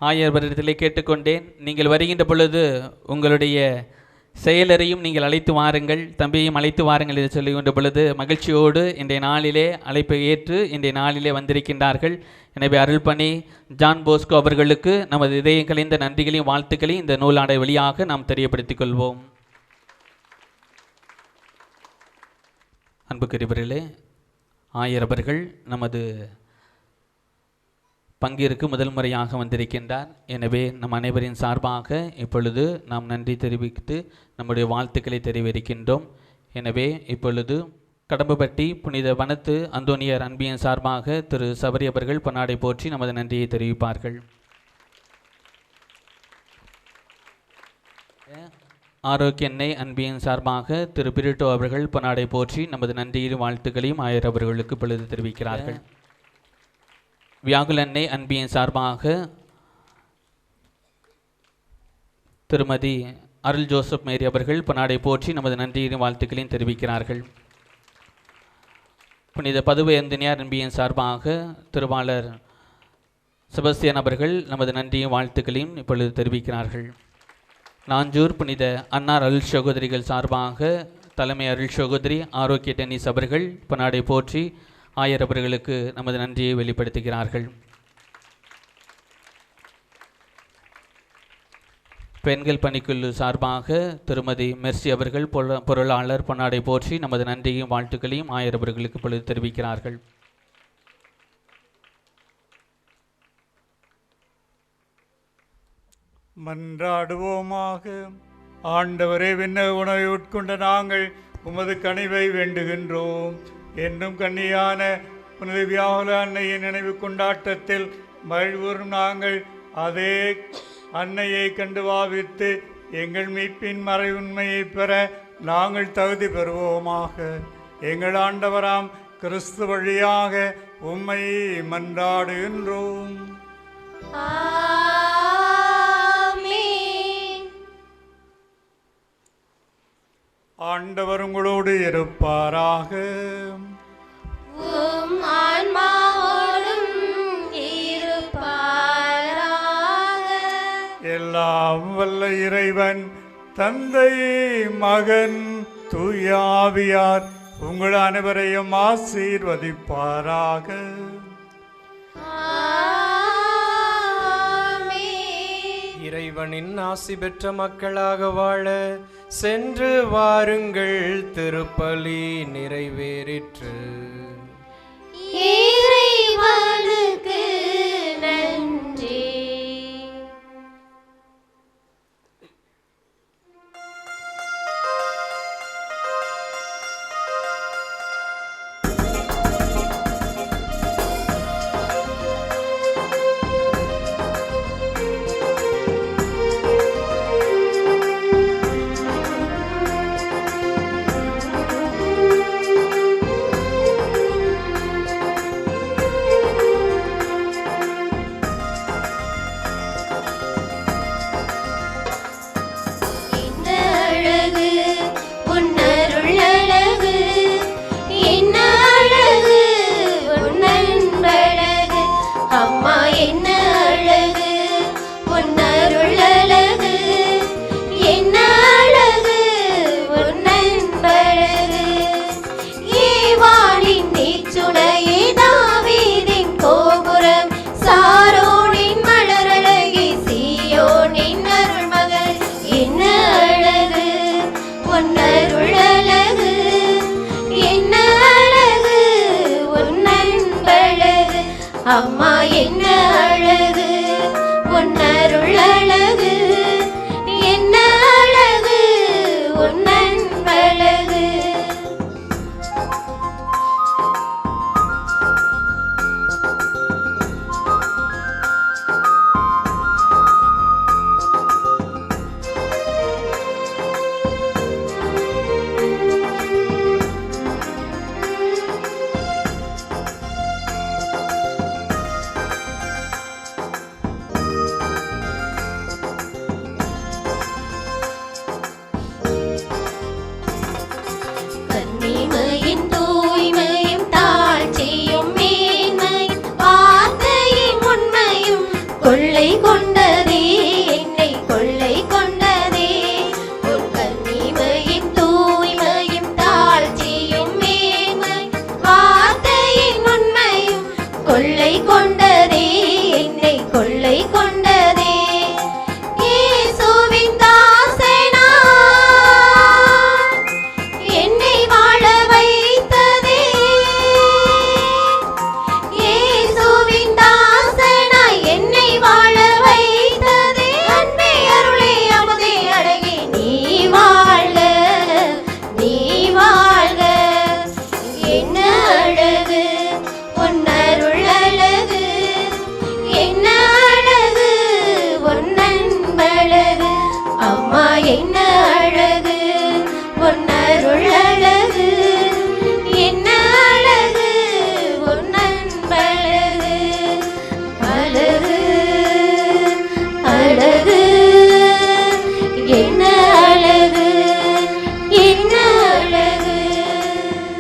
ஆயர் வருடத்திலே கேட்டுக்கொண்டேன், நீங்கள் வருகின்ற பொழுது உங்களுடைய செயலரையும் நீங்கள் அழைத்து வாருங்கள், தம்பியையும் அழைத்து வாருங்கள் என்று சொல்லுகின்ற பொழுது மகிழ்ச்சியோடு இன்றைய நாளிலே அழைப்பை ஏற்று இன்றைய நாளிலே வந்திருக்கின்றார்கள். எனவே அருள்பணி ஜான் போஸ்கோ அவர்களுக்கு நமது இதயம் கலைந்த நன்றிகளையும் வாழ்த்துக்களையும் இந்த நூலாடை வழியாக நாம் தெரியப்படுத்திக் கொள்வோம். அன்புக்குரியவர்களே, ஆயர் அவர்கள் நமது பங்கிற்கு முதல் முறையாக வந்திருக்கின்றார். எனவே நம் அனைவரின் சார்பாக இப்பொழுது நாம் நன்றி தெரிவித்து நம்முடைய வாழ்த்துக்களை தெரிவிக்கின்றோம். எனவே இப்பொழுது கடம்பப்பட்டி புனித வனத்து அந்தோனியர் அன்பியின் சார்பாக திரு சபரி அவர்கள் பொன்னாடை போற்றி நமது நன்றியை தெரிவிப்பார்கள். ஆரோக்கிய எண்ணெய் அன்பியின் சார்பாக திரு பிரிட்டோ அவர்கள் பொன்னாடை போற்றி நமது நன்றியின் வாழ்த்துக்களையும் ஆயர் அவர்களுக்கு இப்பொழுது தெரிவிக்கிறார்கள். வியாகுல் அன்னை அன்பியின் சார்பாக திருமதி அருள் ஜோசப் மேரி அவர்கள் பொன்னாடை போற்றி நமது நன்றியின் வாழ்த்துக்களையும் தெரிவிக்கிறார்கள். புனித பதுவை அந்தனியார் அன்பியின் சார்பாக திருவாளர் செபஸ்தியன் அவர்கள் நமது நன்றியின் வாழ்த்துக்களையும் இப்பொழுது தெரிவிக்கிறார்கள். நாஞ்சூர் புனித அன்னார் அருள் சகோதரிகள் சார்பாக தலைமை அருள் சகோதரி ஆரோக்கிய டென்னிஸ் அவர்கள் பொன்னாடை போற்றி ஆயர் அவர்களுக்கு நமது நன்றியை வெளிப்படுத்துகிறார்கள். பெண்கள் பணிக்குழு சார்பாக திருமதி மெர்சி அவர்கள் பொருளாளர் பொன்னாடை போற்றி நமது நன்றியையும் வாழ்த்துக்களையும் ஆயர் அவர்களுக்கு பொழுது தெரிவிக்கிறார்கள். மன்றாடுவோமாக. ஆண்டவரே, விண்ணக உணவை உட்கொண்ட நாங்கள் உமது கனிவை வேண்டுகின்றோம். என்னும் கன்னியான புனித வியாகுல அன்னையின் நினைவு கொண்டாட்டத்தில் மகிழ்வுறும் நாங்கள் அதே அன்னையை கண்டு பாவித்து எங்கள் மீட்பின் மறை உண்மையை பெற நாங்கள் தகுதி பெறுவோமாக. எங்கள் ஆண்டவராம் கிறிஸ்து வழியாக உம்மை மன்றாடுகின்றோம். ஆண்டவர் உங்களோடு இருப்பாராக. எல்லாம் வல்ல இறைவன் தந்தை மகன் தூய ஆவியார் உங்கள் அனைவரையும் ஆசீர்வதிப்பாராக. இறைவனின் ஆசி பெற்ற மக்களாக வாழ சென்று வாருங்கள், திருப்பலி நிறைவேறிற்று. இறைவனுக்கு நன்றி. அம்மா என்ன அழகு, உன்னருள் அழகு, என்ன அழகு, உன்னன்பழகு. கொள்ளை கொண்டதே என்னை கொள்ளை கொண்டதே, உன் கன்னிமையின் தூய்மையும் தாழ்ச்சியும் மேன்மை வார்த்தையின் உண்மையும் கொள்ளை கொண்டதே என்னை கொள்ளை கொண்டதே. இயேசுவின் தாசனா என்னை வாழ வைத்ததே, இயேசுவின் தாசனா என்னை வாழ வைத்ததே. அன்பே அருளே அமுதே அழகே நீ வாழ்க, நீ வாழ்க. என்ன அழகு, உன்னருள் அழகு, என்ன அழகு, உன்னன்பழகு. அம்மா என்ன அழகு, உன்னருள் அழகு, என்ன அழகு, உன்னன்பழகு. அழகு அழகு என்ன